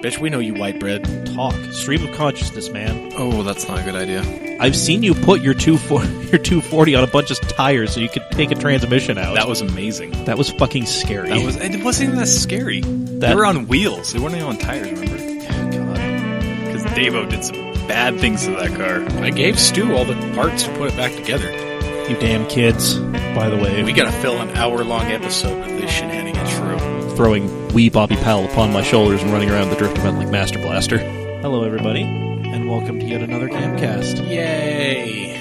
Bitch, we know you white bread. Talk. Stream of consciousness, man. Oh, that's not a good idea. I've seen you put your 240 on a bunch of tires so you could take a transmission out. That was amazing. That was fucking scary. It wasn't even that scary. They were on wheels. They weren't even on tires, remember? God. Because Davo did some bad things to that car. I gave Stu all the parts to put it back together. You damn kids, by the way. We gotta fill an hour-long episode with this shenanigans for real. Throwing wee Bobby Powell upon my shoulders and running around the drift event like Master Blaster. Hello, everybody, and welcome to yet another Camcast. Yay!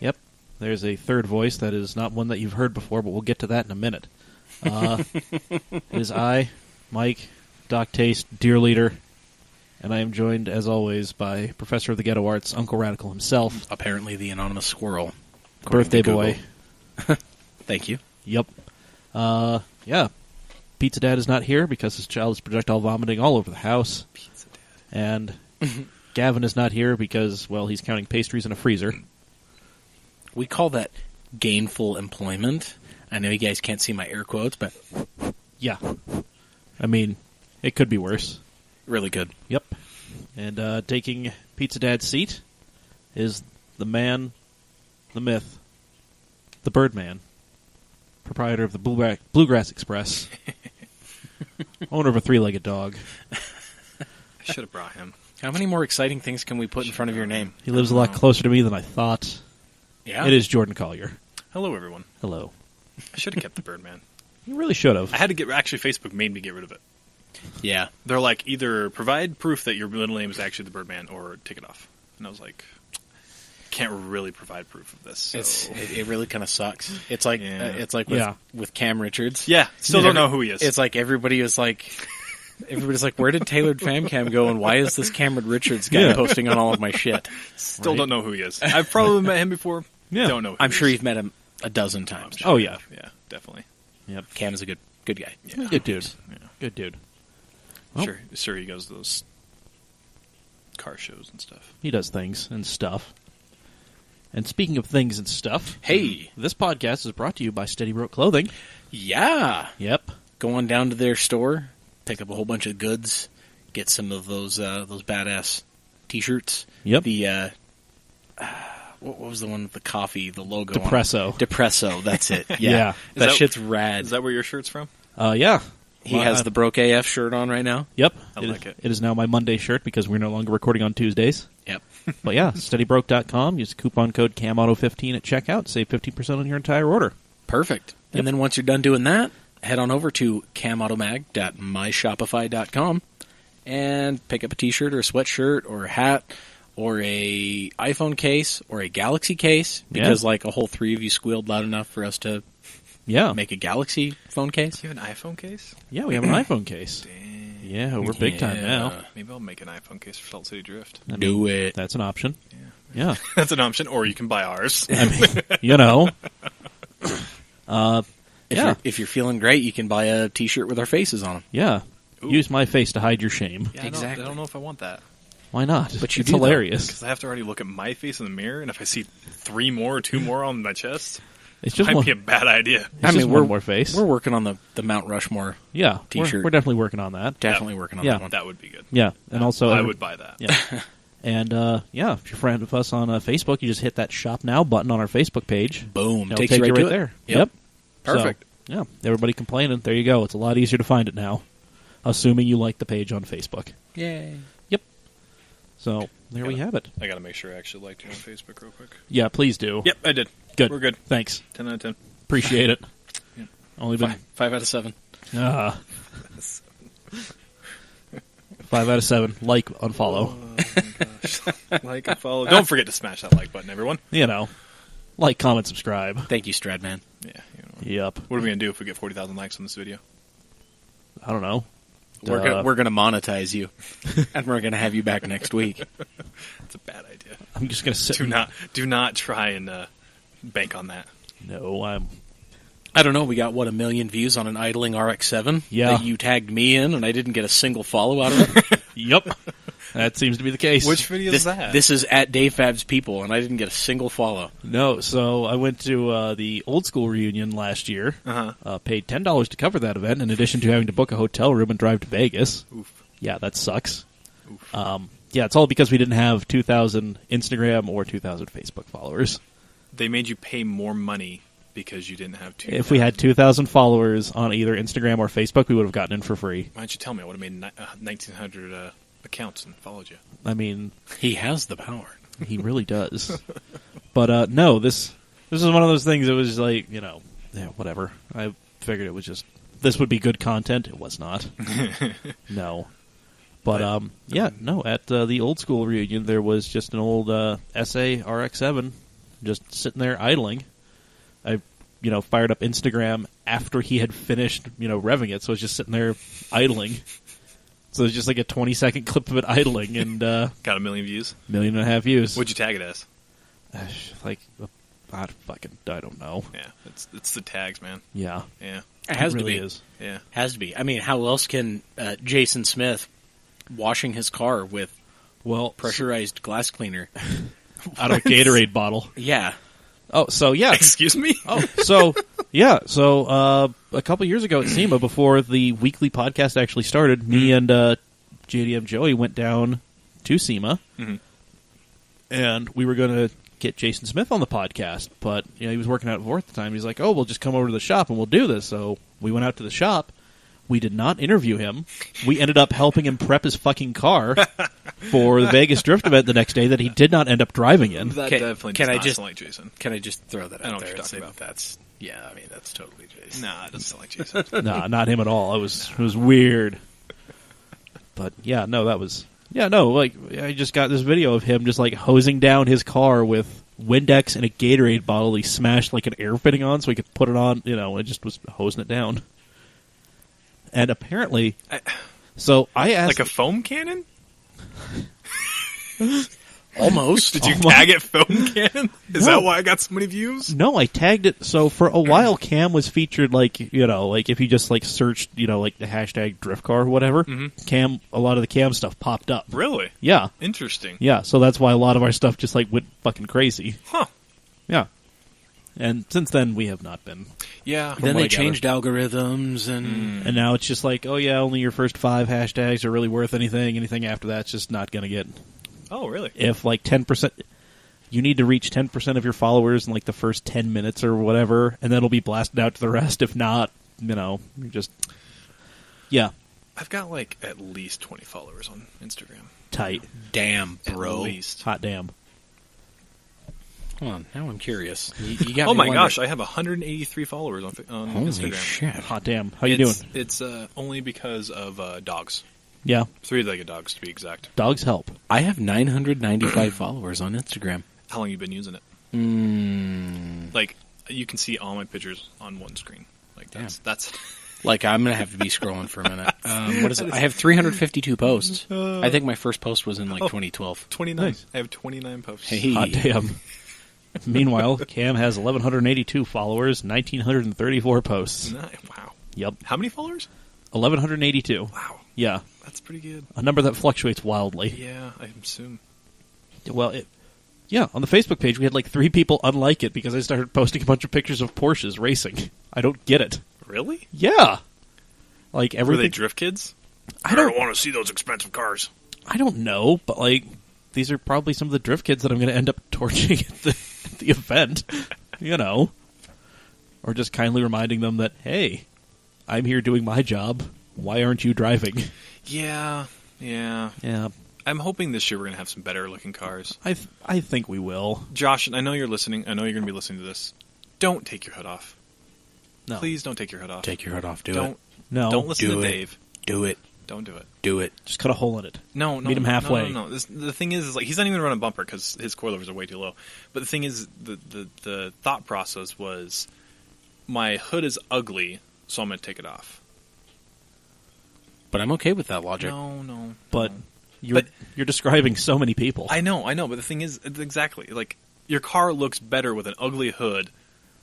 Yep. There's a third voice that is not one that you've heard before, but we'll get to that in a minute. It is I, Mike, Doc Taste, Dear Leader, and I am joined, as always, by Professor of the Ghetto Arts, Uncle Radical himself. Apparently the anonymous squirrel. Birthday boy. Thank you. Yep. Yeah. Pizza Dad is not here because his child is projectile vomiting all over the house. Pizza Dad. And Gavin is not here because, well, he's counting pastries in a freezer. We call that gainful employment. I know you guys can't see my air quotes, but Yeah. I mean, it could be worse. really good. Yep. And taking Pizza Dad's seat is the man, the myth, the Birdman, proprietor of the Bluegrass Express, owner of a three-legged dog. I should have brought him. How many more exciting things can we put in front of your name? He lives a lot closer to me than I thought. Yeah? It is Jordan Collier. Hello, everyone. Hello. I should have kept the Birdman. You really should have. I had to get... Actually, Facebook made me get rid of it. Yeah. They're like, either provide proof that your middle name is actually the Birdman, or take it off. And I was like, can't really provide proof of this. So. It really kind of sucks. It's like with Cam Richards. Yeah, still don't know who he is. It's like everybody's like, where did Tailored Fam Cam go, and why is this Cameron Richards guy posting on all of my shit? Still Right. don't know who he is. I've probably met him before. Yeah. Don't know who I'm he sure is. you've met him a dozen times. Oh, yeah. Yeah, definitely. Yep. Cam is a good guy. Yeah. Good dude. Yeah. Good dude. Well, Sure he goes to those car shows and stuff. he does things and stuff. And speaking of things and stuff, Hey. this podcast is brought to you by Steady Broke Clothing. Yeah. Yep. Go on down to their store, pick up a whole bunch of goods, get some of those badass T-shirts. Yep. The what was the one with the coffee, the logo? on it? Depresso. That's it. Yeah, Yeah. that Is shit's rad. Is that where your shirt's from? Yeah. He has the Broke AF shirt on right now. Yep. I like it. It is now my Monday shirt because we're no longer recording on Tuesdays. Yep. But yeah, steadybroke.com. Use coupon code CAMAUTO15 at checkout. Save 15% on your entire order. Perfect. Yep. And then once you're done doing that, head on over to camautomag.myshopify.com and pick up a T-shirt or a sweatshirt or a hat or a iPhone case or a Galaxy case because like a whole three of you squealed loud enough for us to Yeah. make a Galaxy phone case. You have an iPhone case? Yeah, we have an iPhone case. Dang. Yeah, we're big time now. Maybe I'll make an iPhone case for Salt City Drift. I mean, Do it. That's an option. Yeah. Yeah. That's an option, or you can buy ours. I mean, you know. Yeah. If you're feeling great, you can buy a T-shirt with our faces on them. Yeah. Ooh. Use my face to hide your shame. Yeah, Exactly. I don't know if I want that. Why not? But you it's do, though. hilarious. Because I have to already look at my face in the mirror, and if I see three more or two more on my chest, It's it just might one, be a bad idea. it's just one more face. We're working on the Mount Rushmore. Yeah, T-shirt. We're definitely working on that. Definitely working on Yeah. that one. That would be good. Yeah, and also I would buy that. Yeah, and yeah, if you're a friend of us on Facebook, you just hit that Shop Now button on our Facebook page. Boom. It'll Takes take you you right right to it. there. Yep. Perfect. So, yeah, everybody complaining. There you go. It's a lot easier to find it now, assuming you like the page on Facebook. Yay. Yep. So there we have it. I got to make sure I actually liked you on Facebook real quick. Yeah, please do. Yep, I did. Good. We're good. Thanks. 10 out of 10. Appreciate it. Yeah. Only been 5 out of 7. 5 out of 7. Like, unfollow. Oh, my gosh. Like and follow. Don't forget to smash that like button, everyone. You know, like, comment, subscribe. Thank you, Stradman. Yeah. Yep. What are we going to do if we get 40,000 likes on this video? I don't know. We're gonna monetize you, and we're gonna have you back next week. That's a bad idea. I'm just gonna sit. Do not try and bank on that. No, I don't know. We got 1 million views on an idling RX-7. Yeah. That you tagged me in, and I didn't get a single follow out of it. Yep. That seems to be the case. Which video is that? This is at Dave Fab's People, and I didn't get a single follow. No, so I went to the old school reunion last year. Uh-huh. Paid $10 to cover that event, in addition to having to book a hotel room and drive to Vegas. Oof. Yeah, that sucks. Yeah, it's all because we didn't have 2,000 Instagram or 2,000 Facebook followers. They made you pay more money because you didn't have 2,000. If we had 2,000 followers on either Instagram or Facebook, we would have gotten in for free. Why don't you tell me? I would have made 1,900 accounts and followed you. I mean, He has the power. he really does. But no, this is one of those things that was like, whatever. I figured it was just, this would be good content. It was not. No. But, at the old school reunion, there was just an old SA RX-7 just sitting there idling. I, fired up Instagram after he had finished, revving it, so it was just sitting there idling. So it was just like a 20-second clip of it idling, and Got 1 million views? 1.5 million views. What'd you tag it as? I don't know. Yeah, it's the tags, man. Yeah. Yeah. It has really to be. is. Yeah. Has to be. I mean, how else can Jason Smith washing his car with pressurized glass cleaner out of a Gatorade bottle? Yeah. Oh, so yeah. Excuse me? Oh, so yeah. So a couple years ago at SEMA, before the weekly podcast actually started, me and JDM Joey went down to SEMA, and we were going to get Jason Smith on the podcast, but he was working out at Vor at the time. He's like, "Oh, we'll just come over to the shop and we'll do this." So we went out to the shop. We did not interview him. We ended up helping him prep his fucking car for the Vegas Drift event the next day that he did not end up driving in. That Can- definitely can does I not just- sound like Jason. Can I just throw that I know out what there you're and talking say about. that's that's totally Jason. Nah, it doesn't sound like Jason. Nah, not him at all. It was weird. But yeah, no, that was I just got this video of him just like hosing down his car with Windex and a Gatorade bottle. He smashed like an air fitting on so he could put it on. It just was hosing it down. And apparently, so I asked, Like a foam cannon? Almost. Did you tag it foam cannon? Is that why I got so many views? no, I tagged it. So for a while, Cam was featured like if you just like searched like the hashtag drift car or whatever, Cam, a lot of the Cam stuff popped up. Really? Yeah, Interesting. yeah. So that's why a lot of our stuff just like went fucking crazy. Huh. Yeah. And since then, we have not been. Yeah. Then what I they changed algorithms And now it's just like, oh yeah, only your first 5 hashtags are really worth anything. Anything after that's just not going to get. Oh, really? If like 10%, you need to reach 10% of your followers in like the first 10 minutes or whatever, and then it'll be blasted out to the rest. If not, you're just. Yeah. I've got like at least 20 followers on Instagram. Tight. Damn, bro. At least. Hot damn. Hold on, now I'm curious. You got Oh me my wondering. holy I have 183 followers on Holy Instagram. shit. Hot damn. How you doing? It's only because of dogs. Yeah. 3-legged dogs, to be exact. Dogs help. I have 995 followers on Instagram. How long you been using it? Like, you can see all my pictures on one screen. Like, that's Like, I'm going to have to be scrolling for a minute. What is it? I have 352 posts. I think my first post was in, 2012. 29. Nice. I have 29 posts. Hey. Hot damn. Meanwhile, Cam has 1,182 followers, 1,934 posts. Wow. Yep. How many followers? 1,182. Wow. Yeah. That's pretty good. A number that fluctuates wildly. Yeah, I assume. Well, on the Facebook page, we had 3 people unlike it because I started posting a bunch of pictures of Porsches racing. I don't get it. Really? Yeah. Like Were everything. they drift kids? I don't want to see those expensive cars. I don't know, but these are probably some of the drift kids that I'm going to end up torching at the event. Or just kindly reminding them that, hey, I'm here doing my job. Why aren't you driving? Yeah. Yeah. I'm hoping this year we're going to have some better looking cars. I think we will. Josh, I know you're listening. I know you're going to be listening to this. Don't take your hood off. No. Please don't take your hood off. Take your hood off. Do don't, it. No. Don't listen Do to it. Dave. Do it. Don't do it. Do it. Just cut a hole in it. No. Meet him halfway. No. The thing is he's not even running a bumper because his coilovers are way too low. But the thing is, the thought process was, my hood is ugly, so I'm going to take it off. But I'm okay with that logic. No. But you're describing so many people. I know. But the thing is, exactly, your car looks better with an ugly hood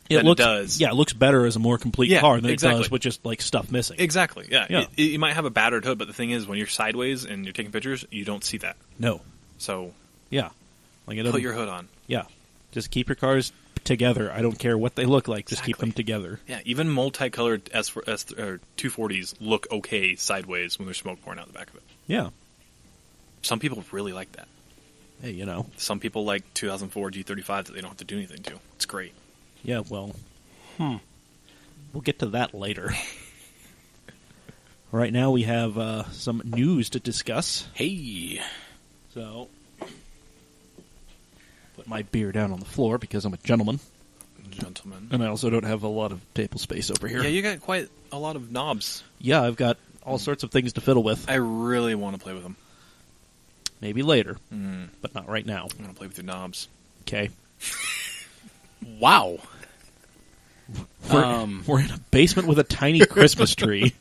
than it does. Yeah, it looks better as a more complete car than exactly. it does with just stuff missing. Exactly. Yeah. Yeah. You might have a battered hood, but the thing is, when you're sideways and you're taking pictures, you don't see that. No. So Yeah. put your hood on. Yeah. Just keep your cars together. I don't care what they look like. Just keep Exactly. them together. Yeah, even multicolored or 240s look okay sideways when there's smoke pouring out the back of it. Yeah. Some people really like that. Hey, Some people like 2004 G35 that they don't have to do anything to. It's great. Yeah, well, we'll get to that later. Right now we have some news to discuss. Hey. So, put my beer down on the floor because I'm a gentleman. Gentlemen. And I also don't have a lot of table space over here. Yeah, you got quite a lot of knobs. Yeah, I've got all sorts of things to fiddle with. I really want to play with them. Maybe later, but not right now. I want to play with your knobs. Okay. Wow. We're in a basement with a tiny Christmas tree.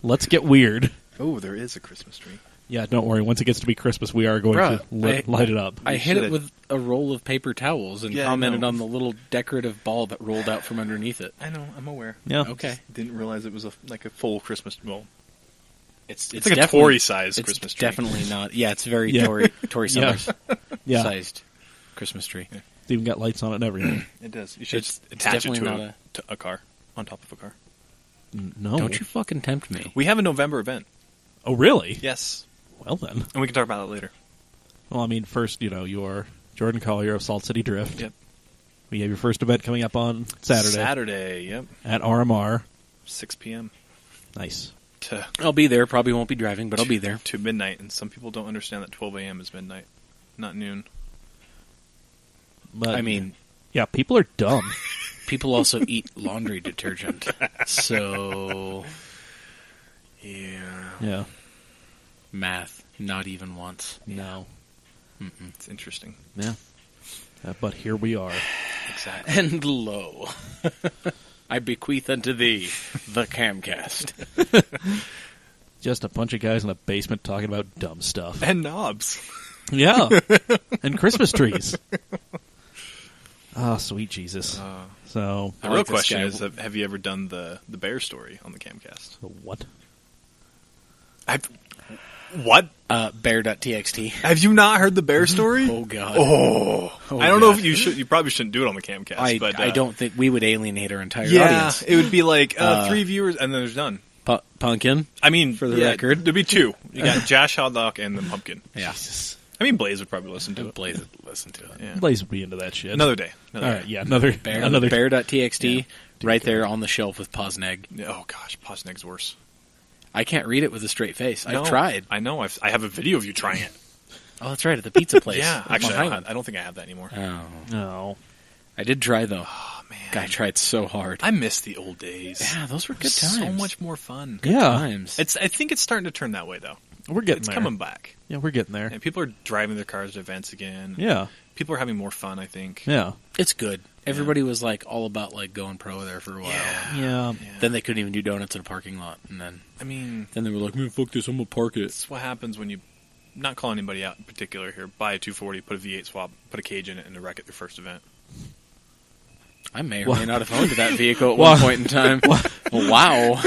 Let's get weird. Oh, there is a Christmas tree. Yeah, don't worry. Once it gets to be Christmas, we are going to light it up. I hit it with a roll of paper towels and Yeah, commented I know. on the little decorative ball that rolled out from underneath it. I know, I'm aware. Yeah. Okay. Didn't realize it was a full Christmas. Well, It's like a definitely- Tory-sized it's Christmas tree. definitely not. Yeah, it's very Yeah. Tory Yeah. Summers Yeah. sized Christmas tree. Yeah. It's even got lights on it and everything. It does. You should It's attach it definitely to a car, on top of a car. No. Don't you fucking tempt me. We have a November event. Oh, really? Yes. Well, then. And we can talk about it later. Well, I mean, first, you're Jordan Collier of Salt City Drift. Yep. We have your first event coming up on Saturday Yep. at RMR. 6 p.m. Nice. to I'll be there. Probably won't be driving, but I'll be there. to midnight. And some people don't understand that 12 a.m. is midnight, not noon. But I mean, yeah, people are dumb. people also eat laundry detergent. So, Yeah. Yeah. math, not even once. No. It's interesting. Yeah. But here we are. Exactly. And lo, I bequeath unto thee the Camcast. Just a bunch of guys in a basement talking about dumb stuff. And knobs. Yeah. And Christmas trees. Oh, sweet Jesus. So, The I real like this question guy. is, have you ever done the bear story on the Camcast? what? What? Bear.txt. Have you not heard the bear story? Oh, God. Oh, Oh, I don't know God. if you should. You probably shouldn't do it on the Camcast. but I don't think we would alienate our entire Yeah, audience. it would be like 3 viewers, and then there's none. Pumpkin. I mean, For the yeah, record. there'd be 2. You got Josh Hotdog and then Pumpkin. Yeah. I mean, Blaze would probably listen to it. Blaze would listen to it. Yeah. Blaze would be into that shit. Another day. All right, yeah, another. Bear.txt, Yeah. right there on the shelf with Posneg. Oh gosh, Posneg's worse. I can't read it with a straight face. No, I've tried. I know. I have a video of you trying it. Oh, that's right, at the pizza place. Yeah, With actually, Muhammad. I don't think I have that anymore. Oh. No. I did try, though. Oh man, Guy tried so hard. I miss the old days. Yeah, those were good times. So much more fun. Yeah. times. I think it's starting to turn that way though. We're getting It's there. coming back. Yeah, we're getting there. And people are driving their cars to events again. Yeah. People are having more fun, I think. Yeah. It's good. Everybody was like all about like going pro there for a while. Yeah. Then they couldn't even do donuts in a parking lot, and then I mean, they were like, "Man, fuck this, I'm gonna park it." that's what happens when you, not calling anybody out in particular here, buy a 240, put a V8 swap, put a cage in it, and wreck it their first event. I may or may not have owned that vehicle at one point in time. Wow,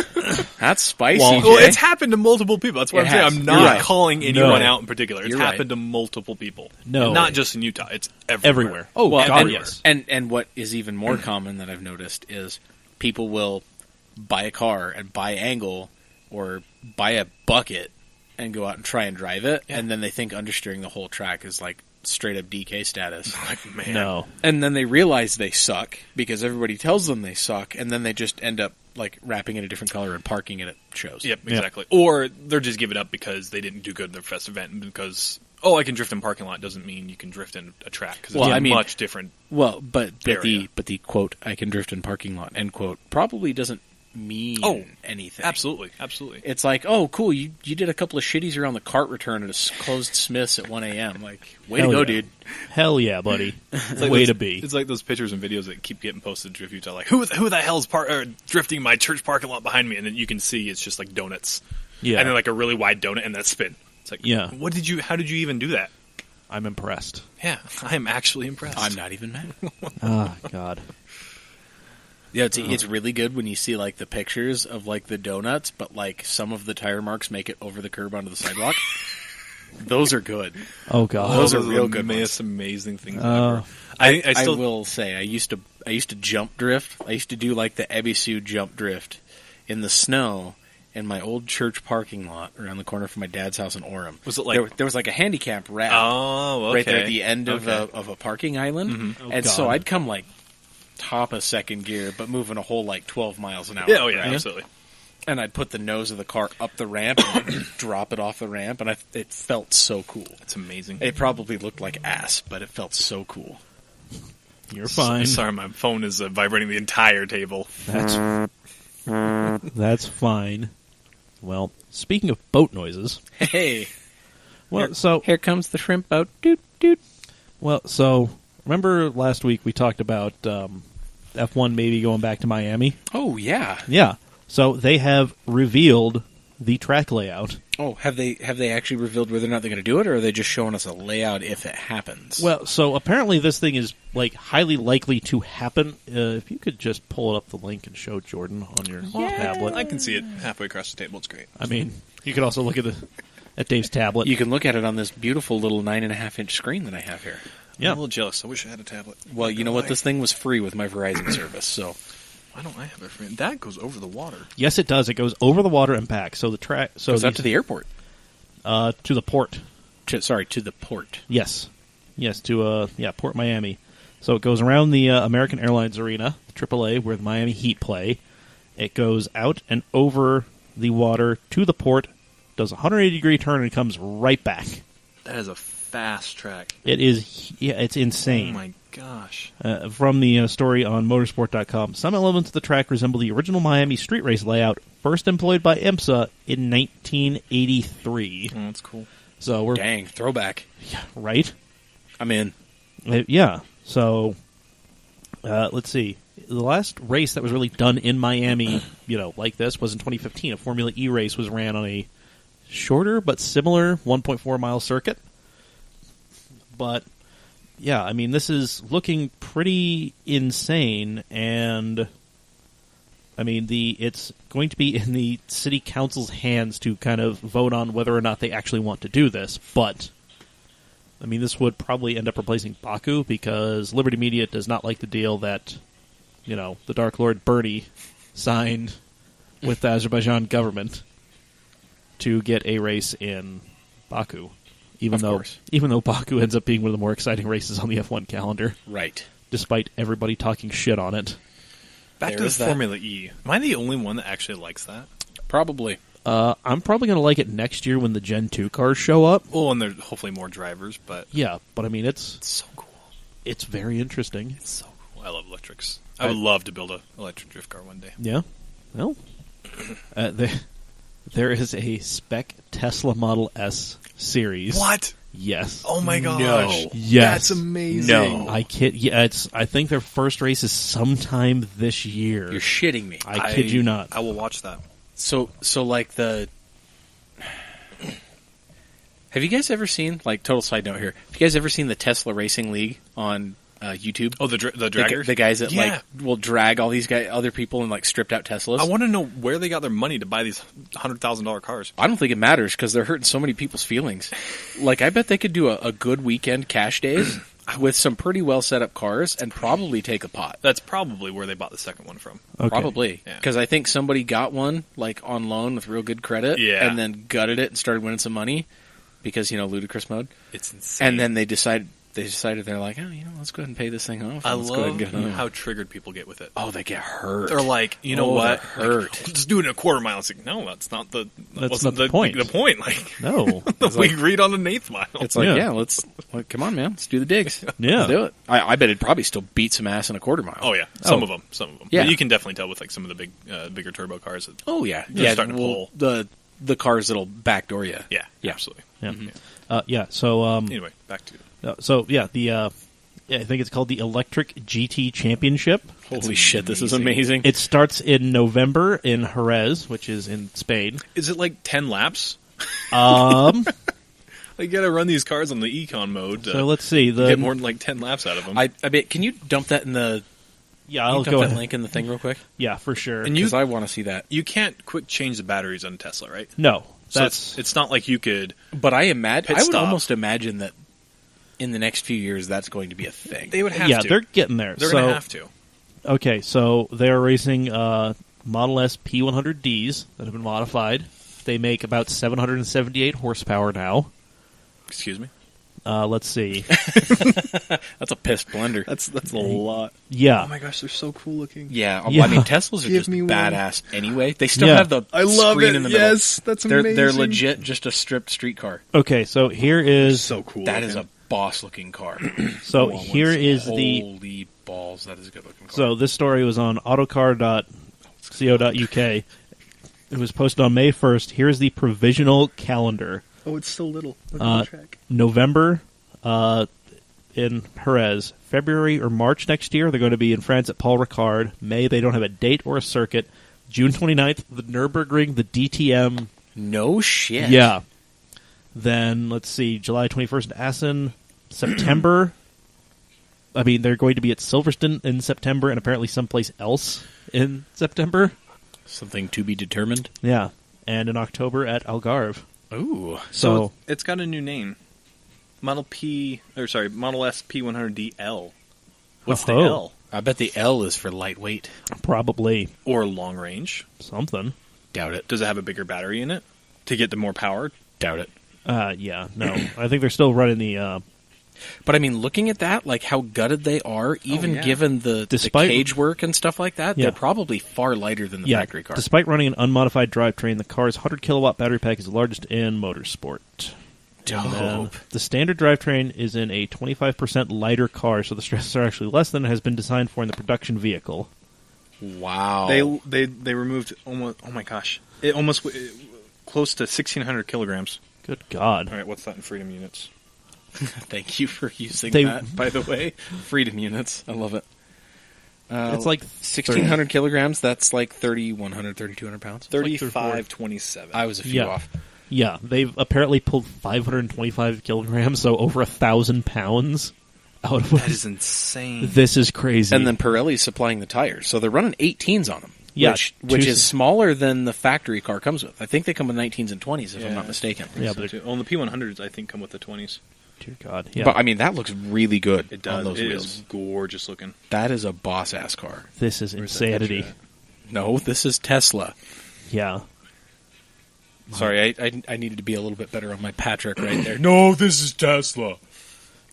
that's spicy. Well, Jay. Well, it's happened to multiple people. That's what It I'm saying. has. I'm You're not right. calling anyone No. out in particular. It's You're right. happened to multiple people. No. And not just in Utah. It's everywhere. Everywhere. Oh, Well, God, and, yes. and what is even more common that I've noticed is people will buy a car and buy angle or buy a bucket and go out and try and drive it, Yeah. and then they think understeering the whole track is like straight up DK status. Like, man. No. And then they realize they suck because everybody tells them they suck, and then they just end up like wrapping it a different color and parking it at shows. Yep, exactly. Or they're just giving up because they didn't do good in their first event. And because, I can drift in parking lot doesn't mean you can drift in a track. Because it's Well, a I mean- much different. Well, but Area. the quote "I can drift in parking lot" end quote probably doesn't mean anything. Absolutely. Absolutely. It's like, oh, cool, you did a couple of shitties around the cart return at a closed Smith's at 1 a.m. Like, way Hell to go, yeah. dude. Hell yeah, buddy. It's like Way those- to be. It's like those pictures and videos that keep getting posted to Drift Utah. Like, who the hell's drifting my church parking lot behind me? And then you can see it's just like donuts. Yeah. And then like a really wide donut and that spin. It's like, Yeah. how did you even do that? I'm impressed. Yeah, I am actually impressed. I'm not even mad. Oh, God. Yeah, it's really good when you see like the pictures of like the donuts, but like some of the tire marks make it over the curb onto the sidewalk. Those are good. Oh god, Those are real good ones. Most amazing things ever. I still will say I used to jump drift. I used to do like the Ebisu jump drift in the snow in my old church parking lot around the corner from my dad's house in Orem. Was it like there was like a handicap ramp okay. right there at the end of a parking island, Mm-hmm. and so I'd come like top of second gear, but moving a whole like 12 miles an hour. Yeah, right? absolutely. And I'd put the nose of the car up the ramp and drop it off the ramp, and it felt so cool. It's amazing. It probably looked like ass, but it felt so cool. you're fine. Sorry, my phone is vibrating the entire table. That's fine. Well, speaking of boat noises, Hey, here comes the shrimp boat. Doot doot. Well, so remember last week we talked about F1 maybe going back to Miami? Oh yeah. Yeah. So they have revealed the track layout. Oh, have they actually revealed whether or not they're going to do it, or are they just showing us a layout if it happens? Well, so apparently this thing is like highly likely to happen. If you could just pull up the link and show Jordan on your tablet. I can see it halfway across the table. It's great. I mean, you could also look at Dave's tablet. You can look at it on this beautiful little 9.5-inch screen that I have here. Yeah. I'm a little jealous. I wish I had a tablet. Well, you know what? This thing was free with my Verizon service, so Why don't I have it? That goes over the water. Yes, it does. It goes over the water and back. So the track goes up to the airport. To the port. To the port. Yes, to Port Miami. So it goes around the American Airlines Arena, AAA, where the Miami Heat play. It goes out and over the water to the port, does a 180-degree turn, and comes right back. That is a fast track. It is, it's insane. Oh my gosh. From the story on motorsport.com, some elements of the track resemble the original Miami street race layout, first employed by IMSA in 1983. Oh, that's cool. So we're Dang, throwback. right. I'm in. Yeah. So let's see. The last race that was really done in Miami, like this, was in 2015. A Formula E race was ran on a shorter but similar 1.4 mile circuit. But yeah, I mean, this is looking pretty insane, and I mean, it's going to be in the city council's hands to kind of vote on whether or not they actually want to do this. But I mean, this would probably end up replacing Baku, because Liberty Media does not like the deal that, the Dark Lord Bernie signed with the Azerbaijan government to get a race in Baku. Even though Baku ends up being one of the more exciting races on the F1 calendar. Right. Despite everybody talking shit on it. Back to the Formula E. Am I the only one that actually likes that? Probably. I'm probably going to like it next year when the Gen 2 cars show up. Well, and there's hopefully more drivers, but... Yeah, but I mean, it's so cool. It's very interesting. It's so cool. I love electrics. I would love to build an electric drift car one day. Yeah. Well, there is a spec Tesla Model S series. What? Yes. Oh my gosh. No. Yes. That's amazing. No. I kid. Yeah, I think their first race is sometime this year. You're shitting me. I kid you not. I will watch that. So like the... Have you guys ever seen, like, total side note here, have you guys ever seen the Tesla Racing League on YouTube? Oh, the draggers? The guys that, like, will drag all these other people in, like, stripped out Teslas? I want to know where they got their money to buy these $100,000 cars. I don't think it matters, because they're hurting so many people's feelings. Like, I bet they could do a good weekend cash days with some pretty well set up cars and probably take a pot. That's probably where they bought the second one from. Okay. Probably. Yeah. Because I think somebody got one, like, on loan with real good credit, and then gutted it and started winning some money because, ludicrous mode. It's insane. And then they decided they're like, let's go ahead and pay this thing off. I Let's go ahead and love get home. how triggered people get with it. Oh, they get hurt. They're like, you know what? Hurt. Like, let's do it in a quarter mile. It's like, no, that's not the point. The point. Like, No. we agreed on an eighth mile. It's like, come on, man. Let's do the digs. Yeah. Let's do it. I bet it'd probably still beat some ass in a quarter mile. Oh yeah, some of them. Yeah. But you can definitely tell with like some of the bigger turbo cars. That Oh yeah, they're starting to pull. The cars that'll backdoor you. Yeah, Yeah. absolutely. Yeah. So Anyway, back to I think it's called the Electric GT Championship. Holy shit, this is amazing. It starts in November in Jerez, which is in Spain. Is it like 10 laps? Um, You got to run these cars on the econ mode. So let's see. Get more than like 10 laps out of them. I bet. Can you dump that in the? Yeah, I'll I'll dump go that ahead. link in the thing real quick. Yeah, for sure. And Because I want to see that. You can't quick change the batteries on Tesla, right? No. So it's not like you could. But I would stop. almost imagine that in the next few years that's going to be a thing. They would have to. Yeah, they're getting there. They're going to have to. Okay, so they're racing Model S P100Ds that have been modified. They make about 778 horsepower now. Excuse me? Let's see. That's a pissed blender. That's a lot. Yeah. Oh my gosh, they're so cool looking. Yeah, Yeah. I mean, Teslas are Give just me one. badass anyway. They still Yeah. have the I love screen it. in the middle. Yes, that's amazing. They're legit just a stripped streetcar. Okay, so here is So cool. That is a boss-looking car. so here is the Holy balls, that is a good-looking car. so this story was on autocar.co.uk. It was posted on May 1st. Here's the provisional calendar. Oh, it's so little. Look at the track. November in Jerez. February or March next year, they're going to be in France at Paul Ricard. May, they don't have a date or a circuit. June 29th, the Nürburgring, the DTM. No shit. Yeah. Then, let's see, July 21st in Assen. September. I mean, they're going to be at Silverstone in September and apparently someplace else in September. Something to be determined. Yeah. And in October at Algarve. Ooh. So it's got a new name. Model S P100DL. What's the Oh. L? I bet the L is for lightweight. probably Or long range? something. Doubt it. Does it have a bigger battery in it to get the more power? Doubt it. Yeah, no. I think they're still running the... But I mean, looking at that, like how gutted they are, even yeah. given the Despite- cage work and stuff like that, Yeah. they're probably far lighter than the factory car. Despite running an unmodified drivetrain, the car's 100 kilowatt battery pack is the largest in motorsport. And then Dope. the standard drivetrain is in a 25% lighter car, so the stresses are actually less than it has been designed for in the production vehicle. Wow. They removed almost. Oh my gosh! It almost close to 1,600 kilograms. Good God. All right, what's that in freedom units? Thank you for using They- that, by the way. Freedom units. I love it. It's like 1,600 kilograms. That's like 3,100, 3,200 pounds. 3527. I was a few Yeah. off. Yeah, they've apparently pulled 525 kilograms, so over 1,000 pounds out of That is insane. This is crazy. And then Pirelli's supplying the tires, so they're running 18s on them. Yeah, which two- is smaller than the factory car comes with. I think they come with 19s and 20s, if I'm not mistaken. Yeah, So but too. The P100s I think come with the 20s. Dear God, yeah. But I mean, that looks really good. It does. On those It wheels. is gorgeous looking. That is a boss ass car. This is Where's that insanity. picture No, this is Tesla. Yeah. Sorry, I needed to be a little bit better on my Patrick right there. No, this is Tesla.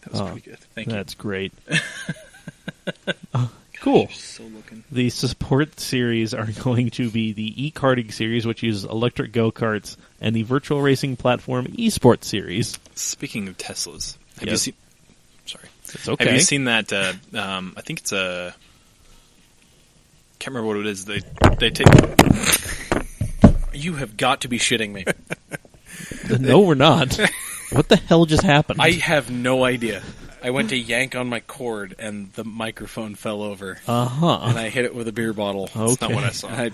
That was Oh. pretty good. Thank you. That's great. Cool. So looking. The support series are going to be the e-karting series, which uses electric go-karts, and the virtual racing platform eSports series. Speaking of Teslas, have you Yes. seen? Sorry. It's okay. Have you seen that? I think it's a. Can't remember what it is. They take. You have got to be shitting me. No, we're not. What the hell just happened? I have no idea. I went to yank on my cord and the microphone fell over. Uh-huh. And I hit it with a beer bottle. That's not Okay. what I saw.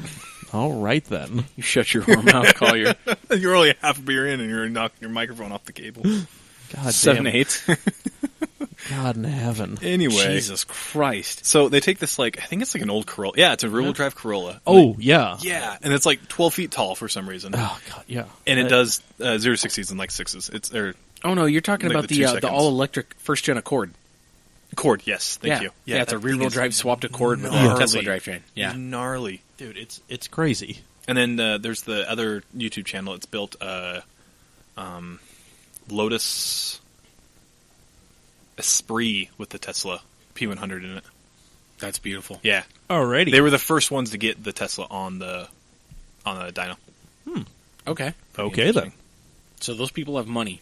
All right, then. You shut your whore mouth, Collier. You're only half a beer in, and you're knocking your microphone off the cable. God 7/8. God in heaven. Anyway, Jesus Christ. so they take this I think it's like an old Corolla. Yeah, it's a rear-wheel drive Corolla. Oh, yeah. Yeah, and it's like 12 feet tall for some reason. Oh, God, yeah. And it does 0 to 60s in like sixes. It's Oh, no, you're talking Like about the 2 the seconds. all-electric first-gen Accord. Accord. Yes, thank you. Yeah, it's a that thing rear-wheel is drive swapped Accord with a gnarly. Tesla drivetrain. Yeah. Gnarly. Dude, it's crazy. And then there's the other YouTube channel. It's built Lotus Esprit with the Tesla P100 in it. That's beautiful. Yeah, Alrighty. they were the first ones to get the Tesla on the dyno. Okay. Okay, then. So those people have money.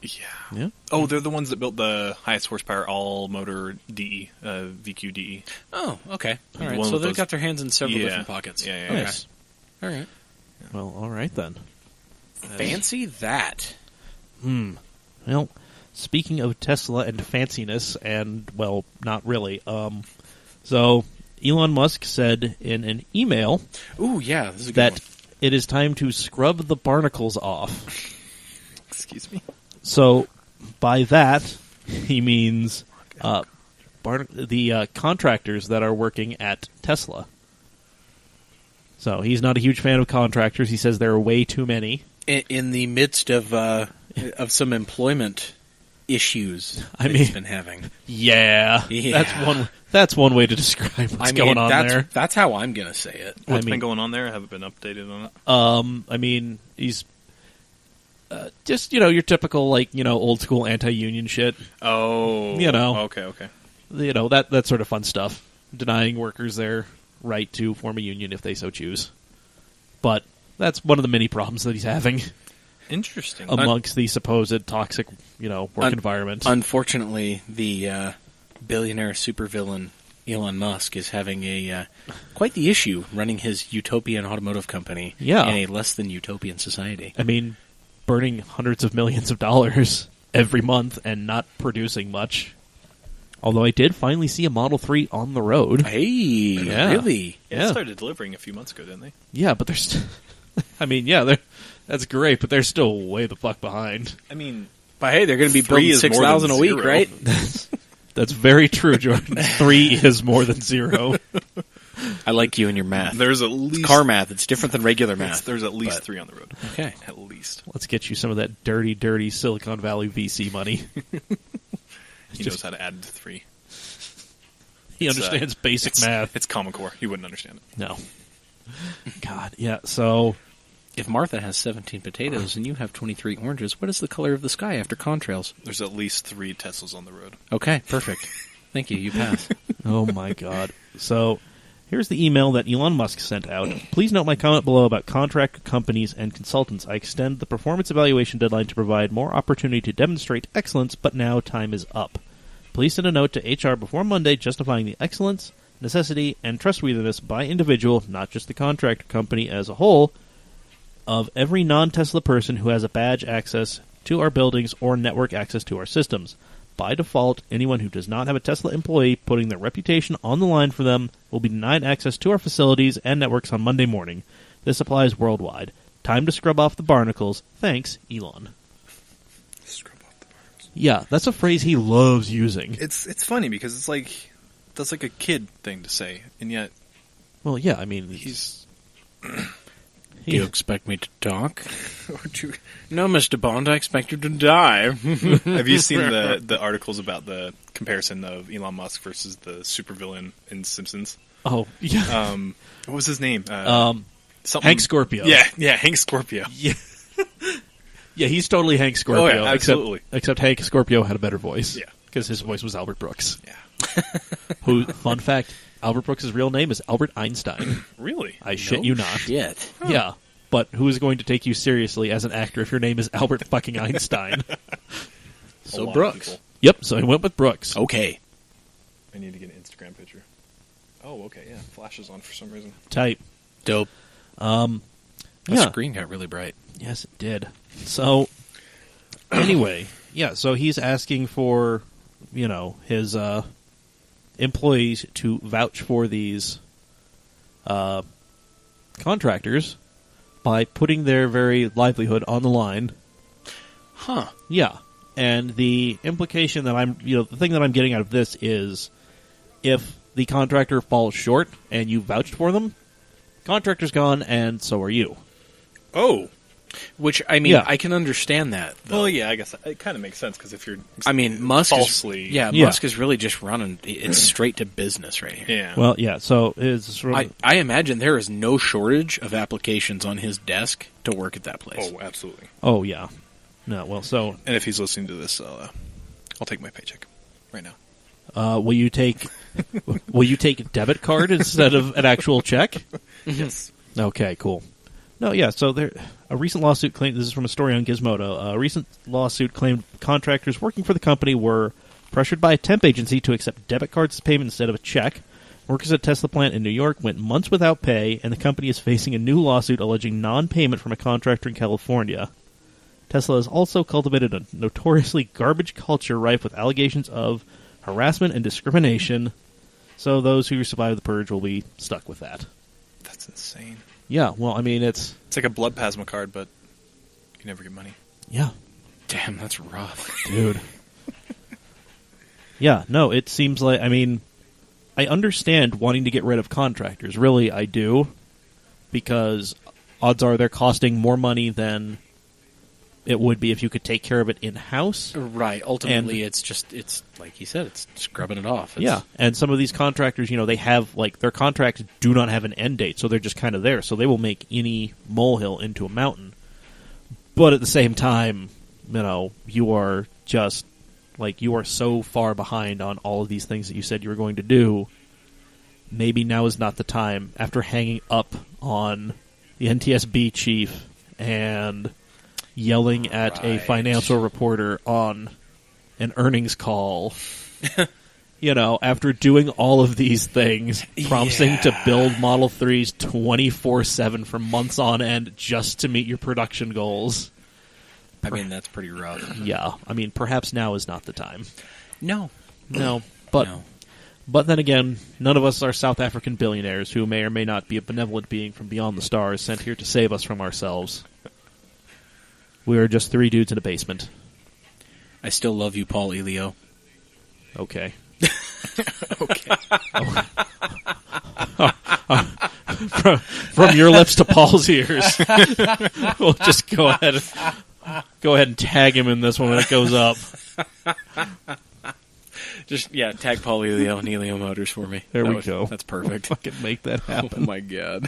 Yeah. Yeah. Oh, they're the ones that built the highest horsepower all motor DE, VQ DE. Oh, okay. All right. One So with they've those- got their hands in several Yeah. different pockets. Yeah, yeah, Okay. Nice. All right. Well, all right, then. Fancy that. Well, speaking of Tesla and fanciness, and, well, not really, so Elon Musk said in an email Ooh, yeah. This is a good that one. it is time to scrub the barnacles off. Excuse me. So, by that, he means the contractors that are working at Tesla. So he's not a huge fan of contractors. He says there are way too many. In the midst of some employment issues he's been having. Yeah. That's one way to describe what's going on there. That's how I'm going to say it. What's been going on there? I haven't been updated on it. He's just, your typical, old school anti-union shit. Oh. Okay. That sort of fun stuff. Denying workers their right to form a union if they so choose. But that's one of the many problems that he's having. Interesting. Amongst the supposed toxic, work environment. Unfortunately, the billionaire supervillain Elon Musk is having quite the issue running his utopian automotive company in a less than utopian society. Burning hundreds of millions of dollars every month and not producing much. Although I did finally see a Model 3 on the road. Hey, really? Yeah, they started delivering a few months ago, didn't they? Yeah, but they're still... that's great, but they're still way the fuck behind. But hey, they're going to be building 6,000 a week, right? That's very true, Jordan. 3 is more than 0. I like you and your math. There's at least... It's car math. It's different than regular math. There's at least 3 on the road. Okay. At least. Let's get you some of that dirty, dirty Silicon Valley VC money. He knows how to add 3. He understands basic math. It's Common Core. He wouldn't understand it. No. God, yeah, so... If Martha has 17 potatoes and you have 23 oranges, what is the color of the sky after contrails? There's at least 3 Teslas on the road. Okay, perfect. Thank you. You pass. Oh, my God. So, here's the email that Elon Musk sent out. Please note my comment below about contract companies and consultants. I extend the performance evaluation deadline to provide more opportunity to demonstrate excellence, but now time is up. Please send a note to HR before Monday justifying the excellence, necessity, and trustworthiness by individual, not just the contract company as a whole, of every non-Tesla person who has a badge access to our buildings or network access to our systems. By default, anyone who does not have a Tesla employee putting their reputation on the line for them will be denied access to our facilities and networks on Monday morning. This applies worldwide. Time to scrub off the barnacles. Thanks, Elon. Scrub off the barnacles. Yeah, that's a phrase he loves using. It's funny because it's like that's like a kid thing to say, and yet... Well, yeah, he's... Do you expect me to talk? No, Mr. Bond, I expect you to die. Have you seen the articles about the comparison of Elon Musk versus the supervillain in Simpsons? Oh, yeah. What was his name? Hank Scorpio. Yeah, Hank Scorpio. Yeah. Yeah, he's totally Hank Scorpio. Oh, yeah, absolutely. Except Hank Scorpio had a better voice. Yeah. Because his voice was Albert Brooks. Yeah. Who, fun fact, Albert Brooks' real name is Albert Einstein. Really? I shit you not. Shit. Huh. Yeah. But who is going to take you seriously as an actor if your name is Albert fucking Einstein? So Brooks. Yep, so I went with Brooks. Okay. I need to get an Instagram picture. Oh, okay, yeah. Flash is on for some reason. Tight. Dope. The screen got really bright. Yes, it did. So, anyway, yeah, so he's asking for, his employees to vouch for these contractors by putting their very livelihood on the line. Huh. Yeah. And the implication that the thing that I'm getting out of this is if the contractor falls short and you vouched for them, contractor's gone and so are you. Oh. Which, I can understand that. Though. Well, yeah, I guess it kind of makes sense because if you're Musk falsely... Musk is really just running... It's straight to business right here. Yeah. Well, yeah, so it's sort of... I imagine there is no shortage of applications on his desk to work at that place. Oh, absolutely. Oh, yeah. No, well, so... And if he's listening to this, I'll take my paycheck right now. Will you take a debit card instead of an actual check? Yes. Okay, cool. No, yeah, so a recent lawsuit claimed, this is from a story on Gizmodo, a recent lawsuit claimed contractors working for the company were pressured by a temp agency to accept debit cards as payment instead of a check. Workers at a Tesla plant in New York went months without pay, and the company is facing a new lawsuit alleging non-payment from a contractor in California. Tesla has also cultivated a notoriously garbage culture rife with allegations of harassment and discrimination, so those who survive the purge will be stuck with that. That's insane. Yeah, well, it's... It's like a blood plasma card, but you never get money. Yeah. Damn, that's rough. Dude. Yeah, no, it seems like... I understand wanting to get rid of contractors. Really, I do. because odds are they're costing more money than it would be if you could take care of it in-house. Right. Ultimately, it's like you said, it's scrubbing it off. Yeah, and some of these contractors, they have, their contracts do not have an end date, so they're just kind of there. So they will make any molehill into a mountain. But at the same time, you are just, you are so far behind on all of these things that you said you were going to do. Maybe now is not the time, after hanging up on the NTSB chief and yelling at a financial reporter on an earnings call, after doing all of these things, promising to build Model 3s 24/7 for months on end just to meet your production goals. I mean, that's pretty rough. Yeah, I mean, perhaps now is not the time. No. But then again, none of us are South African billionaires who may or may not be a benevolent being from beyond the stars sent here to save us from ourselves. We are just three dudes in a basement. I still love you, Paul Elio. Okay. Okay. From your lips to Paul's ears. We'll just go ahead and tag him in this one when it goes up. Just, tag Paul Elio and Elio Motors for me. There we go. That's perfect. Fucking make that happen. Oh, my God.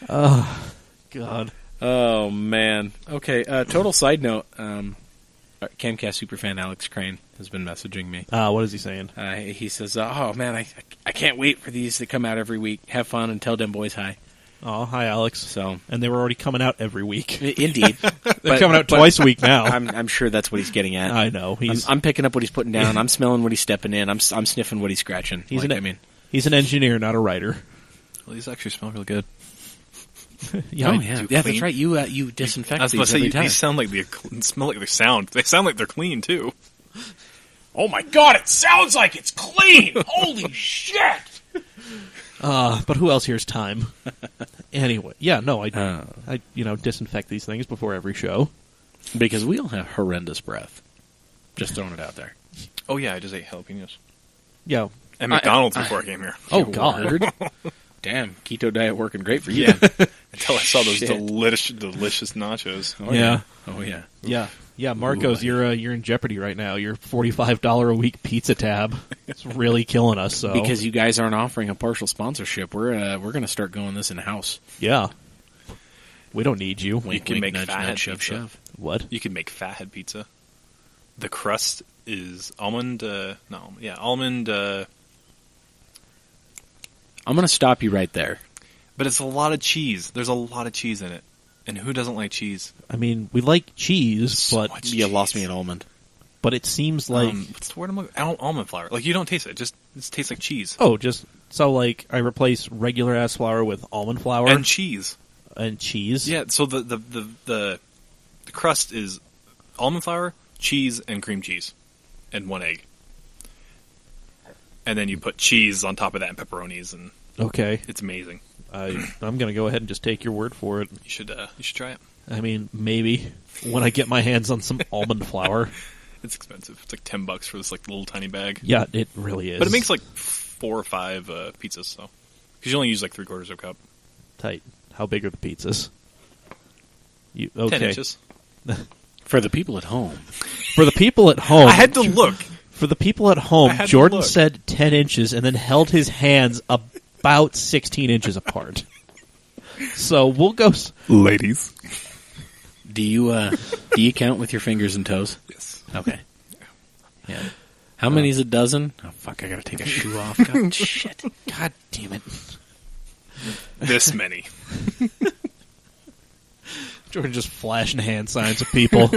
Oh, God. Oh, man. Okay, total side note. Camcast superfan Alex Crane has been messaging me. What is he saying? He says, oh, man, I can't wait for these to come out every week. Have fun and tell them boys hi. Oh, hi, Alex. And they were already coming out every week. Indeed. They're coming out twice a week now. I'm sure that's what he's getting at. I know. I'm picking up what he's putting down. I'm smelling what he's stepping in. I'm sniffing what he's scratching. He's an engineer, not a writer. Well, these actually smell real good. Yeah, that's right. You disinfect these every time. These sound like smell like they sound. They sound like they're clean too. Oh my God! It sounds like it's clean. Holy shit! But who else here's time? Anyway, I disinfect these things before every show because we all have horrendous breath. Just throwing it out there. Oh yeah, I just ate jalapenos. Yeah, and McDonald's before I came here. Oh God. Damn, keto diet working great for you. Yeah. Until I saw those delicious nachos. Oh yeah. Yeah, Marcos, you're in jeopardy right now. Your $45 a week pizza tab. It's really killing us. So because you guys aren't offering a partial sponsorship, we're going to start going this in house. Yeah. We don't need you. You can make fathead pizza. Shove. What? You can make fathead pizza. The crust is almond. I'm going to stop you right there. But it's a lot of cheese. There's a lot of cheese in it. And who doesn't like cheese? I mean, we like cheese, but... You lost me at almond. But it seems like... what's the word I'm looking for? Almond flour. Like, you don't taste it. It tastes like cheese. Oh, I replace regular-ass flour with almond flour. And cheese. And cheese? Yeah, so the crust is almond flour, cheese, and cream cheese. And 1 egg. And then you put cheese on top of that and pepperonis, and okay, it's amazing. I'm going to go ahead and just take your word for it. You should try it. I mean, maybe when I get my hands on some almond flour. It's expensive. It's like $10 for this little tiny bag. Yeah, it really is. But it makes 4 or 5 pizzas, so because you only use 3/4 of a cup. Tight. How big are the pizzas? 10 inches. For the people at home. For the people at home. I had to look. For the people at home, Jordan said 10 inches and then held his hands about 16 inches apart. So we'll go... Ladies. Do you count with your fingers and toes? Yes. Okay. Yeah. How many is a dozen? Oh, fuck, I gotta take a shoe off. God, shit. God damn it. This many. Jordan just flashing hand signs at people.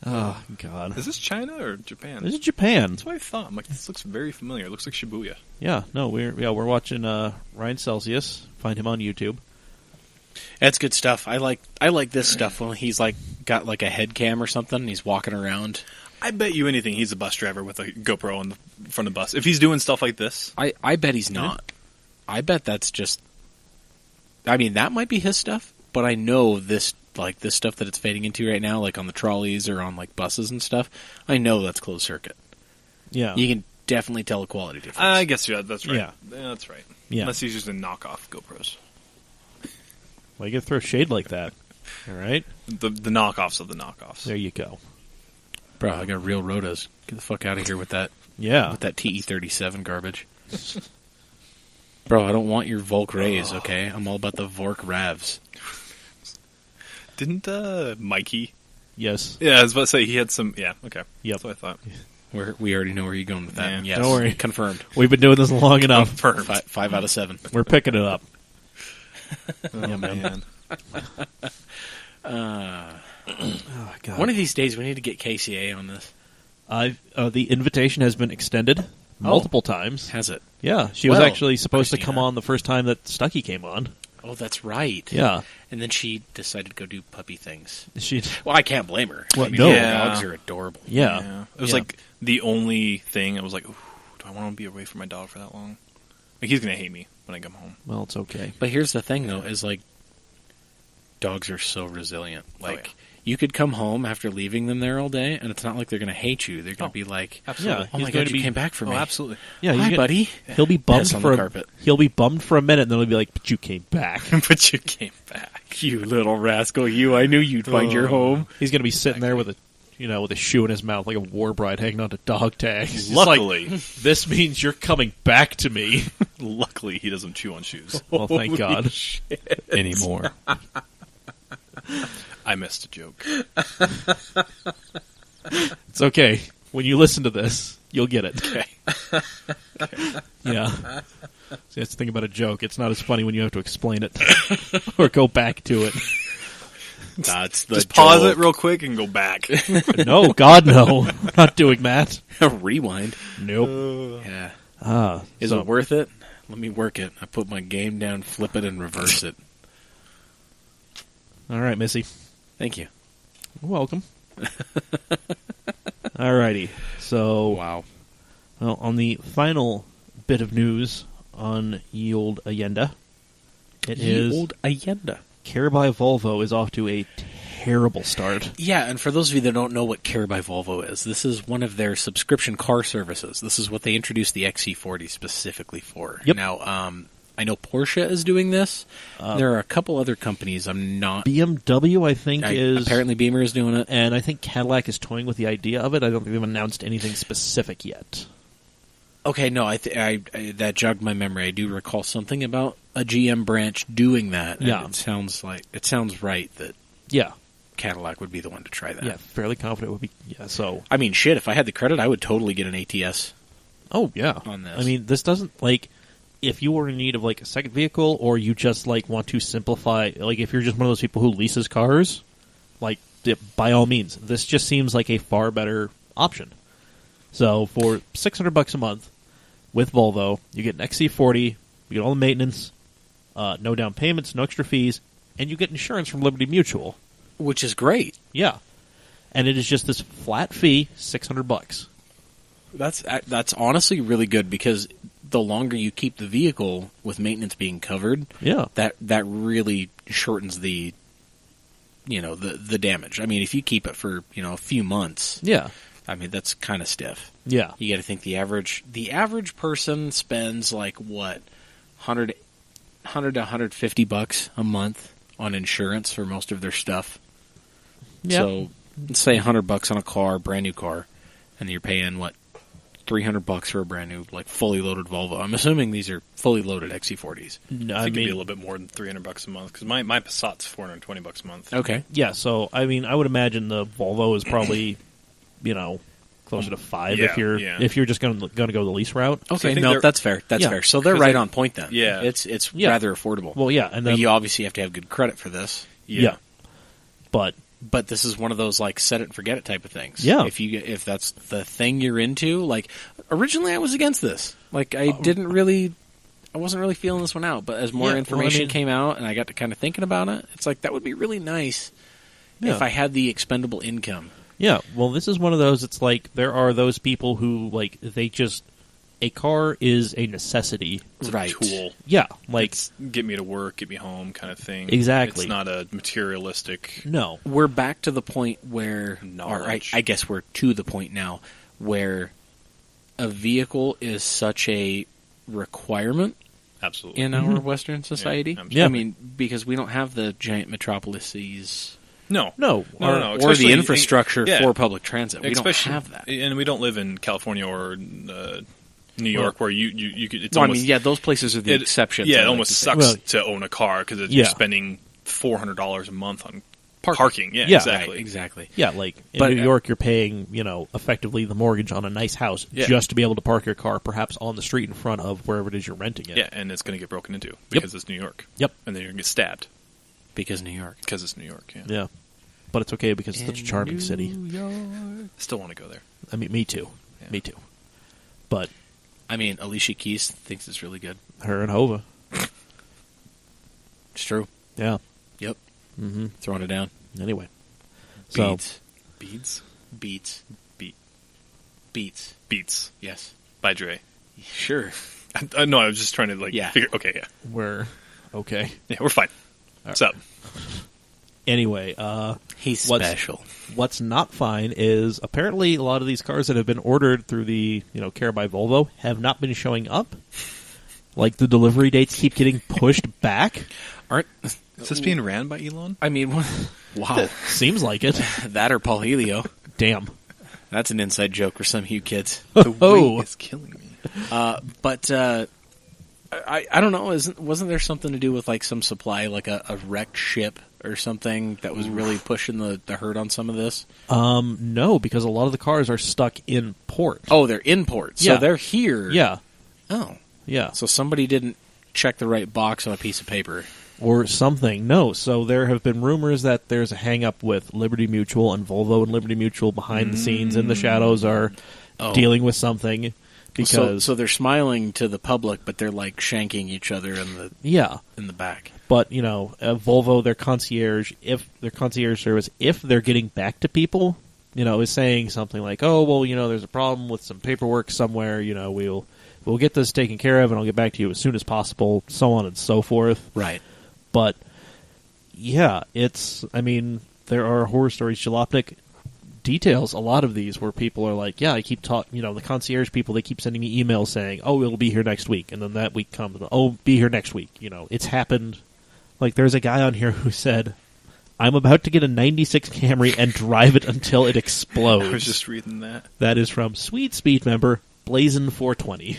Oh, God. Is this China or Japan? This is Japan. That's what I thought. I'm like, this looks very familiar. It looks like Shibuya. Yeah, no, we're watching Ryan Celsius. Find him on YouTube. That's good stuff. I like this stuff when he's got a head cam or something and he's walking around. I bet you anything he's a bus driver with a GoPro on the front of the bus. If he's doing stuff like this. I bet he's not. I bet that's just... I mean, that might be his stuff, but I know this stuff that it's fading into right now, on the trolleys or on buses and stuff, I know that's closed circuit. Yeah. You can definitely tell a quality difference. I guess, yeah, that's right. Yeah. That's right. Yeah. Unless he's using knockoff GoPros. Why you gotta throw shade like that? All right. The knockoffs of the knockoffs. There you go. Bro, I got real rotas. Get the fuck out of here with that. Yeah. With that TE37 garbage. Bro, I don't want your Volk Rays, okay? I'm all about the Vork Ravs. Didn't Mikey? Yes. Yeah, I was about to say he had some. Yeah, okay. Yep. That's what I thought. We already know where you're going with that. Yeah. Yes. Don't worry. Confirmed. We've been doing this long enough. Confirmed. 5 out of 7. We're picking it up. Oh, man. Oh, God. One of these days we need to get KCA on this. The invitation has been extended multiple times. Has it? Yeah, she was Well, actually supposed to come Christina. on the first time that Stucky came on. Oh, that's right. Yeah. And then she decided to go do puppy things. She. Well, I can't blame her. Well, I mean, no. dogs are adorable. Yeah. It was like the only thing I was like, ooh, do I want to be away from my dog for that long? Like, he's going to hate me when I come home. Well, it's okay. But here's the thing, though, is like, dogs are so resilient. Like, yeah. you could come home after leaving them there all day, and it's not like they're going to hate you. They're going to be like, Absolutely. Yeah, oh he's my going God, to you be- came back for me. Oh, absolutely. Yeah, Hi, get- buddy. He'll be bummed Piss on for the carpet. He'll be bummed for a minute, and then he'll be like, "But you came back." But you came back. You little rascal, you. I knew you'd find your home. He's going to be sitting there with a shoe in his mouth like a war bride hanging on to dog tags. He's Luckily. like, this means you're coming back to me. Luckily, he doesn't chew on shoes Well, thank God. anymore. I missed a joke. It's okay. When you listen to this, you'll get it. Okay. Yeah. See, that's the thing about a joke. It's not as funny when you have to explain it or go back to it. That's the Just pause joke. it real quick and go back. No, God, no. We're not doing that. Rewind. Nope. Yeah. Is So- it worth it? Let me work it. I put my game down, flip it, and reverse it. All right, Missy. Thank you. You're welcome. Alrighty. So, Wow. well, on the final bit of news on Ye Olde Allende, it is Old Allende. Care by Volvo is off to a terrible start. Yeah, and for those of you that don't know what Care by Volvo is, this is one of their subscription car services. This is what they introduced the XC40 specifically for. Yep. Now, I know Porsche is doing this. There are a couple other companies I'm not... BMW, I think, is... Apparently Beamer is doing it. And I think Cadillac is toying with the idea of it. I don't think they've announced anything specific yet. Okay, no, I that jogged my memory. I do recall something about a GM branch doing that. And Yeah. it sounds right that Yeah. Cadillac would be the one to try that. Yeah, fairly confident it would be... Yeah, so... I mean, shit, if I had the credit, I would totally get an ATS. Oh, yeah. On this. I mean, this doesn't, like... If you were in need of, like, a second vehicle, or you just, like, want to simplify... Like, if you're just one of those people who leases cars, like, by all means, this just seems like a far better option. So, for $600 a month, with Volvo, you get an XC40, you get all the maintenance, no down payments, no extra fees, and you get insurance from Liberty Mutual. Which is great. Yeah. And it is just this flat fee, $600. That's honestly really good because the longer you keep the vehicle with maintenance being covered, Yeah. that really shortens the damage. I mean, if you keep it for, a few months, Yeah. I mean, that's kind of stiff. Yeah. You got to think the average person spends like what, 100 to $150 a month on insurance for most of their stuff. Yeah. So, let's say $100 on a car, brand new car, and you're paying what, $300 for a brand new, like fully loaded Volvo. I'm assuming these are fully loaded XC40s. No, I think it'd be a little bit more than $300 a month because my Passat's $420 a month. Okay. Yeah, so I mean, I would imagine the Volvo is probably, closer to $5 Yeah, if you're just going to go the lease route. I Okay, think no, they're- that's fair. That's Yeah. fair. So they're 'Cause right on point then. Yeah. It's Yeah. rather affordable. Well, yeah, and But then you obviously have to have good credit for this. yeah. But But this is one of those like set it and forget it type of things. Yeah. If that's the thing you're into, like originally I was against this. Like I wasn't really feeling this one out. But as more Yeah, well, information I mean- came out and I got to kind of thinking about it, it's like that would be really nice Yeah. if I had the expendable income. yeah, well, this is one of those. It's like there are those people who like a car is a necessity. It's Right. a tool. Yeah, like It's get me to work, get me home kind of thing. Exactly. It's not a materialistic... no. We're back to the point where, Knowledge. I guess we're to the point now where a vehicle is such a requirement Absolutely. in our Western society. absolutely. Yeah. I mean, because we don't have the giant metropolises No. No. No, no, no. or the Especially- infrastructure yeah. for public transit. We don't Especially- have that. And we don't live in California or New York, where you could. It's Well, almost, I mean, yeah, those places are the exceptions. Yeah, I it like almost to say. sucks Well, to own a car because yeah. you're spending $400 a month on Parking. parking. Yeah, Yeah. exactly. Right, exactly. Yeah, like in But, New York, you're paying, effectively the mortgage on a nice house Yeah. just to be able to park your car, perhaps on the street in front of wherever it is you're renting it. Yeah, and it's going to get broken into because it's New York. Yep. And then you're going to get stabbed Because New York. because it's New York. Yeah. Yeah. But it's okay because it's such a charming city. Still want to go there. I mean, me too. Yeah. Me too. But I mean, Alicia Keys thinks it's really good. her and Hova. It's true. Yeah. Yep. Mm-hmm. Throwing it down. Anyway. So, Beats. Beads? Beats. Beat. Beats. Beats Yes. by Dre. Sure. No, I was just trying to Yeah. figure. Okay, yeah, we're okay. yeah, we're fine. What's up? Anyway, He's What's- special. what's not fine is apparently a lot of these cars that have been ordered through the, Care by Volvo have not been showing up. Like, the delivery dates keep getting pushed back. Aren't Is this being ran by Elon? I mean, wow. Seems like it. That or Paul Helio. Damn. That's an inside joke for some of you kids. The Oh. weight is killing me. But I don't know. Wasn't there something to do with like some supply, like a wrecked ship or something that was really pushing the herd on some of this? No, because a lot of the cars are stuck in port. Oh, they're imports, Yeah. so they're here. Yeah. Oh, Yeah. so somebody didn't check the right box on a piece of paper. Or something. No. So there have been rumors that there's a hang-up with Liberty Mutual and Volvo, and Liberty Mutual behind the scenes in the shadows are Oh. dealing with something. Because So they're smiling to the public, but they're like shanking each other yeah. in the back. But, Volvo, their concierge service, if they're getting back to people, is saying something like, oh, well, there's a problem with some paperwork somewhere, we'll get this taken care of and I'll get back to you as soon as possible, so on and so forth. Right. But, yeah, there are horror stories. Jalopnik details a lot of these where people are like, yeah, I keep talking, the concierge people, they keep sending me emails saying, oh, it'll be here next week. And then that week comes, oh, be here next week. It's happened. Like, there's a guy on here who said, I'm about to get a 96 Camry and drive it until it explodes. I was just reading that. That is from Sweet Speed member Blazin420.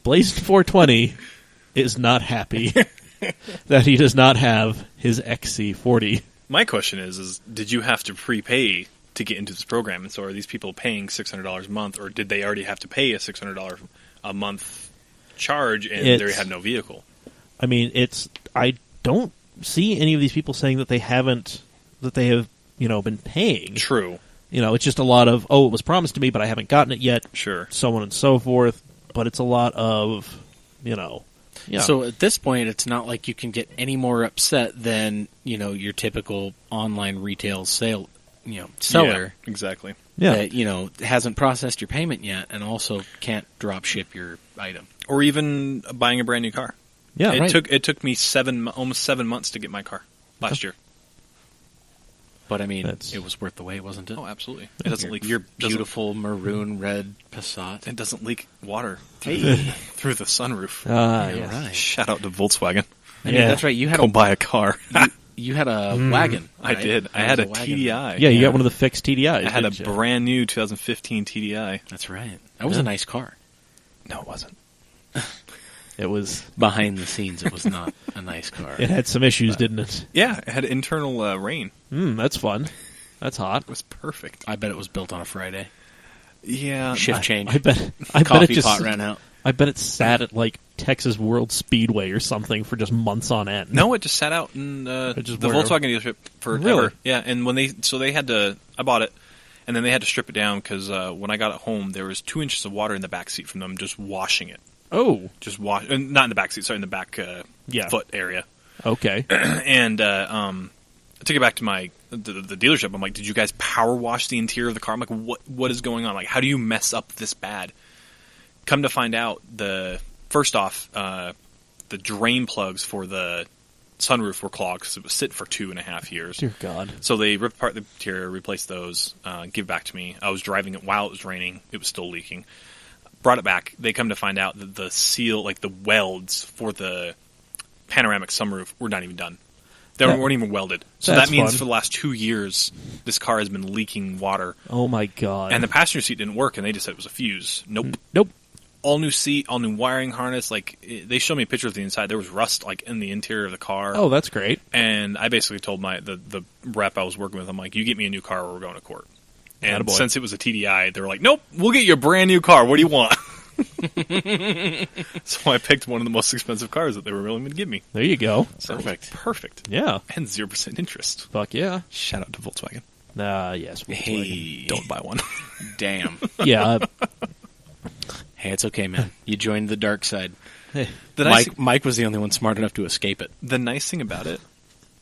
Blazin420 is not happy that he does not have his XC40. My question is did you have to prepay to get into this program? And so are these people paying $600 a month, or did they already have to pay a $600 a month charge and they had no vehicle? I don't see any of these people saying that they have, been paying. True. It's just a lot of, oh, it was promised to me, but I haven't gotten it yet. Sure. So on and so forth. But it's a lot of, Yeah. So at this point, it's not like you can get any more upset than your typical online retail seller Yeah, exactly. that hasn't processed your payment yet, and also can't drop ship your item. Or even buying a brand new car. Yeah, It took me almost 7 months to get my car last year. But I mean, That's- it was worth the wait, wasn't it? Oh, absolutely. It doesn't leak. Your beautiful maroon red Passat. It doesn't leak water Hey, through the sunroof. Yes. right. Shout out to Volkswagen. I mean, Yeah. that's right. You had Go buy a car. you had a wagon. I right? did. I That had a was wagon. TDI. Yeah, you got one of the fixed TDIs. I had a didn't you? brand new 2015 TDI. That's right. That was a nice car. No, it wasn't. It was. Behind the scenes, it was not a nice car. It had some issues, didn't it? Yeah, it had internal rain. That's fun. That's hot. It was perfect. I bet it was built on a Friday. Yeah. Shift change. I bet it Coffee just pot ran out. I bet it sat at like Texas World Speedway or something for just months on end. No, it just sat out in the just where? Volkswagen dealership forever. Really? Yeah, and when they had to, I bought it, and then they had to strip it down because when I got it home, there was 2 inches of water in the back seat from them just washing it. Oh, Not in the back seat, sorry, in the back foot area. okay. And I took it back to the dealership. I'm like, did you guys power wash the interior of the car? I'm like, what is going on? Like, how do you mess up this bad? Come to find out, first off, the drain plugs for the sunroof were clogged because it was sit for 2.5 years. Dear God. So they ripped apart the interior, replaced those, give it back to me. I was driving it while it was raining. It was still leaking. brought it back. They come to find out that the seal, like the welds for the panoramic sunroof, were not even done. They weren't even welded. So that means fun. for the last 2 years, this car has been leaking water. Oh my god! And the passenger seat didn't work, and they just said it was a fuse. Nope. All new seat, all new wiring harness. Like they showed me a picture of the inside. There was rust like in the interior of the car. Oh, that's great. And I basically told the rep I was working with, I'm like, you get me a new car or we're going to court. And since it was a TDI, they were like, nope, we'll get you a brand new car. What do you want? So I picked one of the most expensive cars that they were willing to give me. There you go. So perfect. Yeah. And 0% interest. Fuck yeah. Shout out to Volkswagen. Yes. Volkswagen. Hey. Don't buy one. Damn. Yeah. Hey, it's okay, man. You joined the dark side. Hey. Mike was the only one smart enough to escape it. The nice thing about it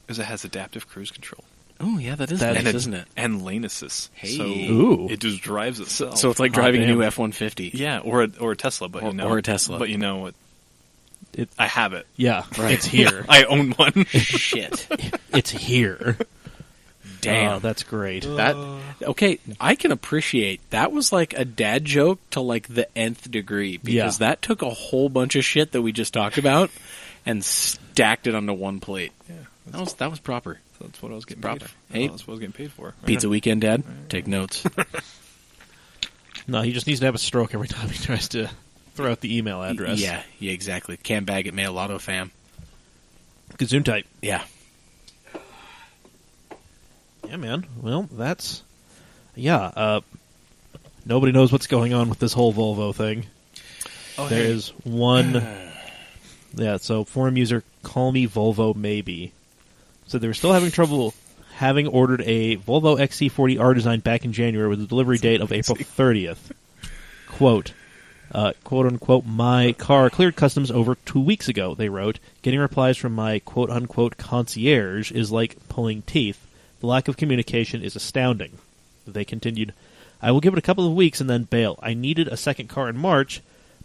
is it has adaptive cruise control. Oh, yeah, that is nice, isn't it? And lane assist. Hey. So Ooh. it just drives itself. So it's like driving a new F-150. Yeah, or a Tesla, but or a Tesla. But you know what? I have it. Yeah. Right. It's here. I own one. Shit. It's here. Damn. That's great. Okay, I can appreciate that was like a dad joke to like the nth degree because that took a whole bunch of shit that we just talked about and stacked it onto one plate. Yeah, that was proper. That's what I was getting proper. paid for. Hey, That's what I was getting paid for. Pizza weekend, Dad. Take notes. No, he just needs to have a stroke every time he tries to throw out the email address. Yeah, exactly. Cam bag at Mail Auto fam. Gesundheit. Yeah. Yeah, man. Well, that's... Yeah, nobody knows what's going on with this whole Volvo thing. There is one... Yeah, so forum user Call Me Volvo Maybe. So they were still having trouble having ordered a Volvo XC40 R design back in January with a delivery date of April 30th. Quote, quote-unquote, my car cleared customs over 2 weeks ago, they wrote. Getting replies from my quote-unquote concierge is like pulling teeth. The lack of communication is astounding. They continued, I will give it a couple of weeks and then bail. I needed a second car in March,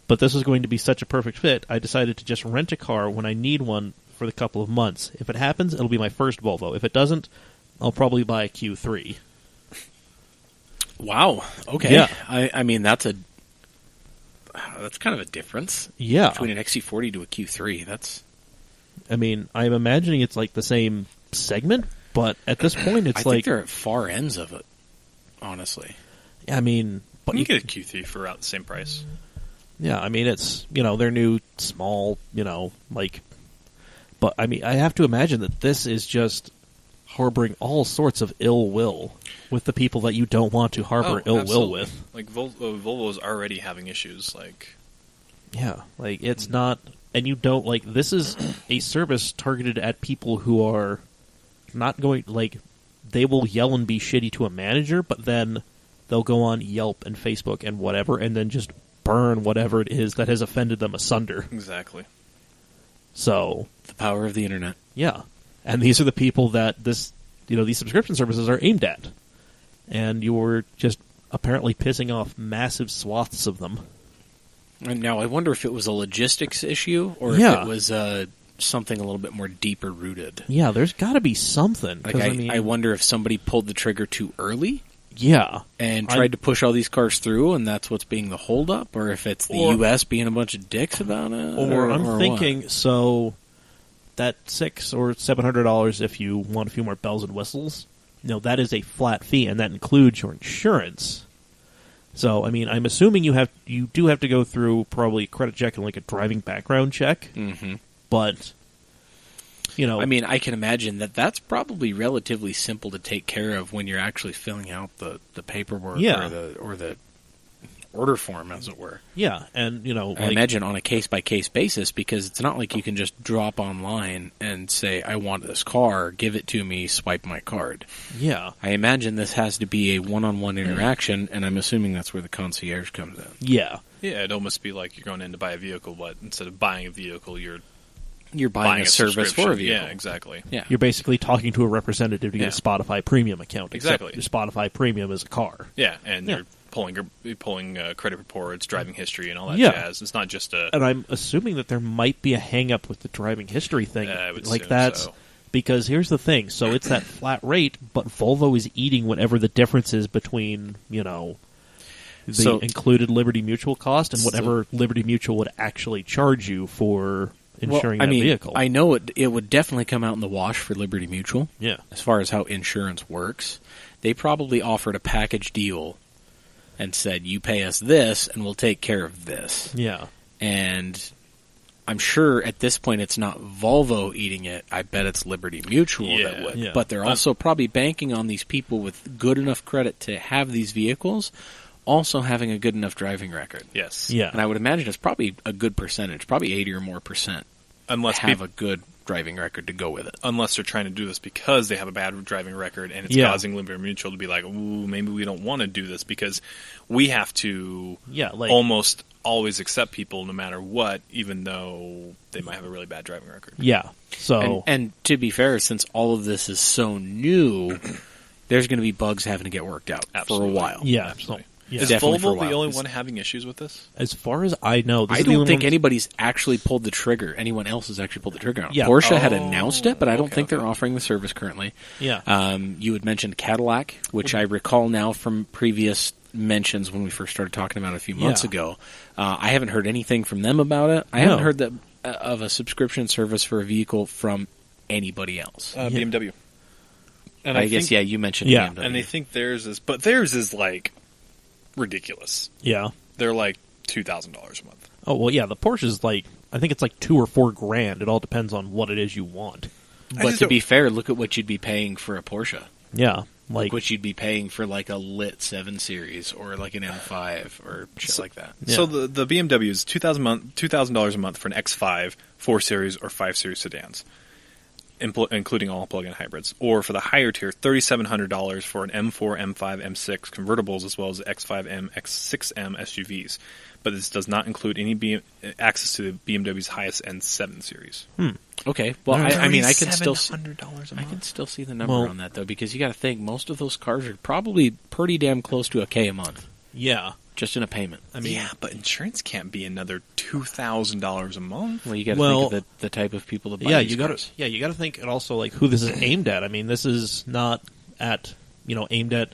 but this was going to be such a perfect fit, I decided to just rent a car when I need one for the couple of months. If it happens, it'll be my first Volvo. If it doesn't, I'll probably buy a Q3. Wow. Okay. Yeah. I mean, that's kind of a difference. Yeah. Between an XC40 to a Q3. That's... I mean, I'm imagining it's like the same segment, but at this point it's I think they're at far ends of it, honestly. I mean... But you get a Q3 for about the same price. Yeah, I mean, it's, their new small, like... But, I mean, I have to imagine that this is just harboring all sorts of ill will with the people that you don't want to harbor ill will with. Like, Volvo's already having issues, like... Yeah, like, it's not... And you don't, like, this is a service targeted at people who are not going, like, they will yell and be shitty to a manager, but then they'll go on Yelp and Facebook and whatever, and then just burn whatever it is that has offended them asunder. Exactly. So... The power of the internet. Yeah. And these are the people that these subscription services are aimed at. And you're just apparently pissing off massive swaths of them. And now I wonder if it was a logistics issue or if it was something a little bit more deeper rooted. Yeah, there's got to be something. Like I wonder if somebody pulled the trigger too early. Yeah. And tried to push all these cars through, and that's what's being the holdup, or if it's the U.S. being a bunch of dicks about it. Or I'm thinking, what? So that $600 or $700 if you want a few more bells and whistles, that is a flat fee, and that includes your insurance. So, I mean, I'm assuming you do have to go through probably a credit check and like a driving background check. Mm-hmm. But, I mean, I can imagine that that's probably relatively simple to take care of when you're actually filling out the paperwork or the order form, as it were. Yeah, and, I imagine on a case-by-case basis, because it's not like you can just drop online and say, I want this car, give it to me, swipe my card. Yeah. I imagine this has to be a one-on-one interaction, and I'm assuming that's where the concierge comes in. Yeah. Yeah, it'd almost be like you're going in to buy a vehicle, but instead of buying a vehicle, you're buying a service for a vehicle. Yeah, exactly. Yeah. You're basically talking to a representative to get a Spotify Premium account. Exactly. Except Spotify Premium is a car. Yeah, and you're pulling credit reports, driving history, and all that jazz. It's not just a... And I'm assuming that there might be a hang-up with the driving history thing. I would like assume that's so. Because here's the thing. So it's that flat rate, but Volvo is eating whatever the difference is between, the included Liberty Mutual cost and whatever Liberty Mutual would actually charge you for insuring that vehicle. I know it would definitely come out in the wash for Liberty Mutual. Yeah. As far as how insurance works, they probably offered a package deal and said, you pay us this and we'll take care of this. Yeah. And I'm sure at this point it's not Volvo eating it. I bet it's Liberty Mutual that would. Yeah. But they're also probably banking on these people with good enough credit to have these vehicles also having a good enough driving record. Yes. Yeah. And I would imagine it's probably a good percentage, probably 80 or more percent, Unless have a good driving record to go with it. unless they're trying to do this because they have a bad driving record and it's causing Liberty Mutual to be like, ooh, maybe we don't want to do this because we have to almost always accept people no matter what, even though they might have a really bad driving record. Yeah. So And to be fair, since all of this is so new, there's going to be bugs having to get worked out for a while. Yeah. Absolutely. Yeah. Is Definitely for a Volvo while. the only one having issues with this? As far as I know, I don't think anybody's actually pulled the trigger. Anyone else has actually pulled the trigger on it. Yeah. Porsche had announced it, but I don't think they're offering the service currently. Yeah. You had mentioned Cadillac, which I recall now from previous mentions when we first started talking about it a few months ago. I haven't heard anything from them about it. I haven't heard that of a subscription service for a vehicle from anybody else. BMW. And I guess, you mentioned Yeah. BMW. And they think theirs is like ridiculous. Yeah. They're like $2,000 a month. Oh, well, yeah, the Porsche's like, I think it's like $2,000 or $4,000. It all depends on what it is you want. But to be fair, look at what you'd be paying for a Porsche. Yeah. Like what you'd be paying for like a lit 7 Series or like an M5 or shit like that. Yeah. So the BMW is $2,000 a month for an X5, 4 Series, or 5 Series sedans, including all plug-in hybrids. Or for the higher tier, $3,700 for an M4, M5, M6 convertibles, as well as X5M, X6M SUVs. But this does not include any access to the BMW's highest end 7 Series. Okay, well, I mean, I can still $3,700 a month. I can still see the number on that though, because you got to think most of those cars are probably pretty damn close to $1,000 a month Yeah. just in a payment. I mean, yeah, but insurance can't be another $2,000 a month. Well, you got to think of the type of people that buy yeah, these cars. you got to think and also like who this is aimed at. I mean, this is not aimed at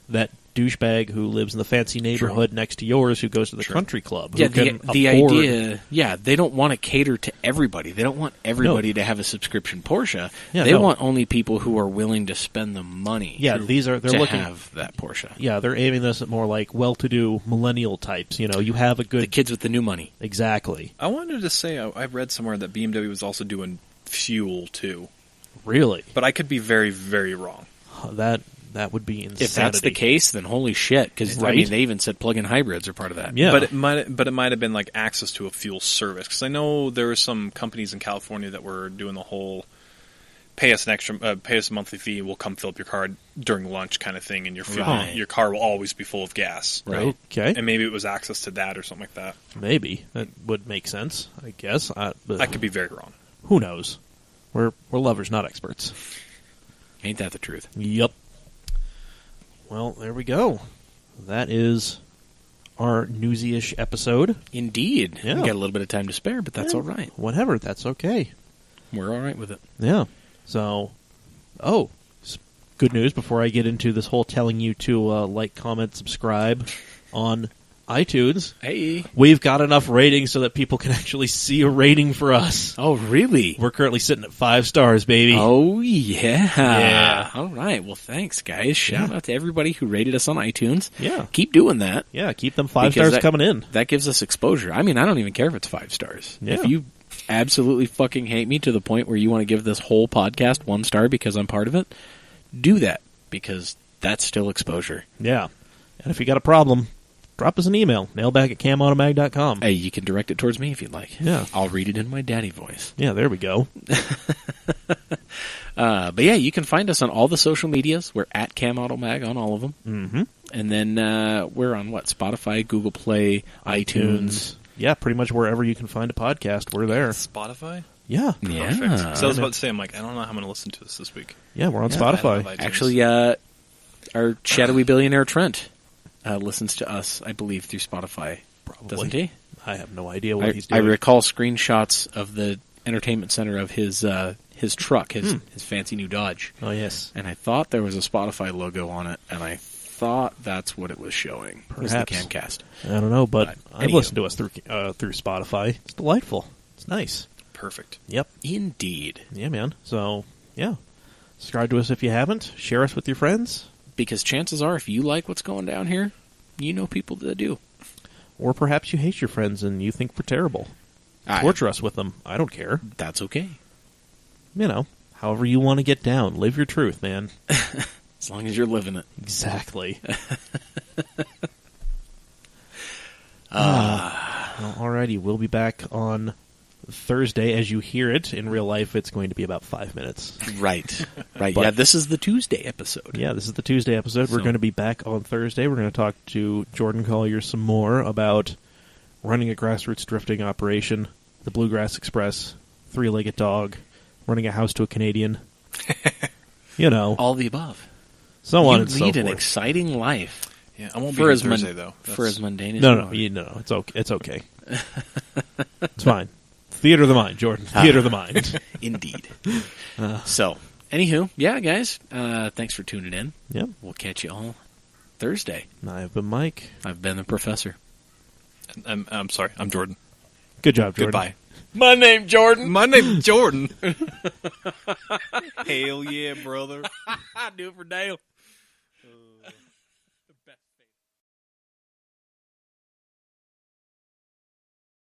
that douchebag who lives in the fancy neighborhood next to yours who goes to the country club. Yeah, who the can afford- idea, they don't want to cater to everybody. They don't want everybody to have a subscription Porsche. Yeah, they want only people who are willing to spend the money Yeah, they're to looking have that Porsche. Yeah, they're aiming this at more like well-to-do millennial types. You have a good The kids with the new money. Exactly. I wanted to say I read somewhere that BMW was also doing fuel too, Really. but I could be very, very wrong. That would be insanity. If that's the case, then holy shit! Because I mean, they even said plug-in hybrids are part of that. Yeah. But it might have been like access to a fuel service, because I know there were some companies in California that were doing the whole pay us a monthly fee, we'll come fill up your car during lunch kind of thing, and your car will always be full of gas. Right. Okay. And maybe it was access to that or something like that. Maybe that would make sense. I guess. But I could be very wrong. Who knows? We're lovers, not experts. Ain't that the truth? Yep. Well, there we go. That is our newsy-ish episode. Indeed. Yeah. We got a little bit of time to spare, but that's all right. Whatever, that's okay. We're all right with it. Yeah. So, good news before I get into this whole telling you to like, comment, subscribe on iTunes. Hey. We've got enough ratings so that people can actually see a rating for us. Oh, really? We're currently sitting at 5 stars, baby. Oh, yeah. Yeah. All right. Well, thanks, guys. Shout out to everybody who rated us on iTunes. Yeah. Keep doing that. Yeah, keep them 5 Because stars coming in. That gives us exposure. I mean, I don't even care if it's 5 stars. Yeah. If you absolutely fucking hate me to the point where you want to give this whole podcast 1 star because I'm part of it, do that, because that's still exposure. Yeah. And if you got a problem, drop us an email, mailbag@camautomag.com. Hey, you can direct it towards me if you'd like. Yeah. I'll read it in my daddy voice. Yeah, there we go. But yeah, you can find us on all the social medias. We're at CamAutoMag on all of them. Mm-hmm. And then we're on Spotify, Google Play, iTunes. Yeah, pretty much wherever you can find a podcast, we're there. Spotify? Yeah. Yeah. Perfect. So I was about to say, I'm like, I don't know how I'm going to listen to this week. Yeah, we're on I don't Spotify. have iTunes. Actually, our shadowy billionaire Trent listens to us, I believe, through Spotify. Probably. Doesn't he? I have no idea what he's I doing. recall screenshots of the entertainment center of his truck, his fancy new Dodge. Oh, yes. And I thought there was a Spotify logo on it, and I thought that's what it was showing. Was the Perhaps. Camcast. I don't know, but I've anywho. listened to us through Spotify. It's delightful. It's nice. Perfect. Yep. Indeed. Yeah, man. So, yeah. Subscribe to us if you haven't. Share us with your friends. Because chances are, if you like what's going down here, you know people that do. Or perhaps you hate your friends and you think we're terrible. Torture us with them. I don't care. That's okay. You know, however you want to get down. Live your truth, man. As long as you're living it. Exactly. Well, alrighty, we'll be back on Thursday. As you hear it, in real life, it's going to be about 5 minutes. Right. Right. But- yeah, this is the Tuesday episode. Yeah, this is the Tuesday episode. We're So- going to be back on Thursday. We're going to talk to Jordan Collier some more about running a grassroots drifting operation, the Bluegrass Express, three-legged dog, running a house to a Canadian. You know, All the above. so on You and so lead an forth. exciting life. Yeah, I won't be For here as, Thursday, though. for as mundane as No, you no, are. no, it's okay. It's okay. It's fine. Theater of the mind, Jordan. Theater of the mind. Indeed. So, anywho, yeah, guys, thanks for tuning in. Yep. We'll catch you all Thursday. I've been Mike. I've been the professor. I'm sorry. I'm Jordan. Good job, Jordan. Goodbye. My name Jordan. My name's Jordan. Hell yeah, brother. I do it for Dale.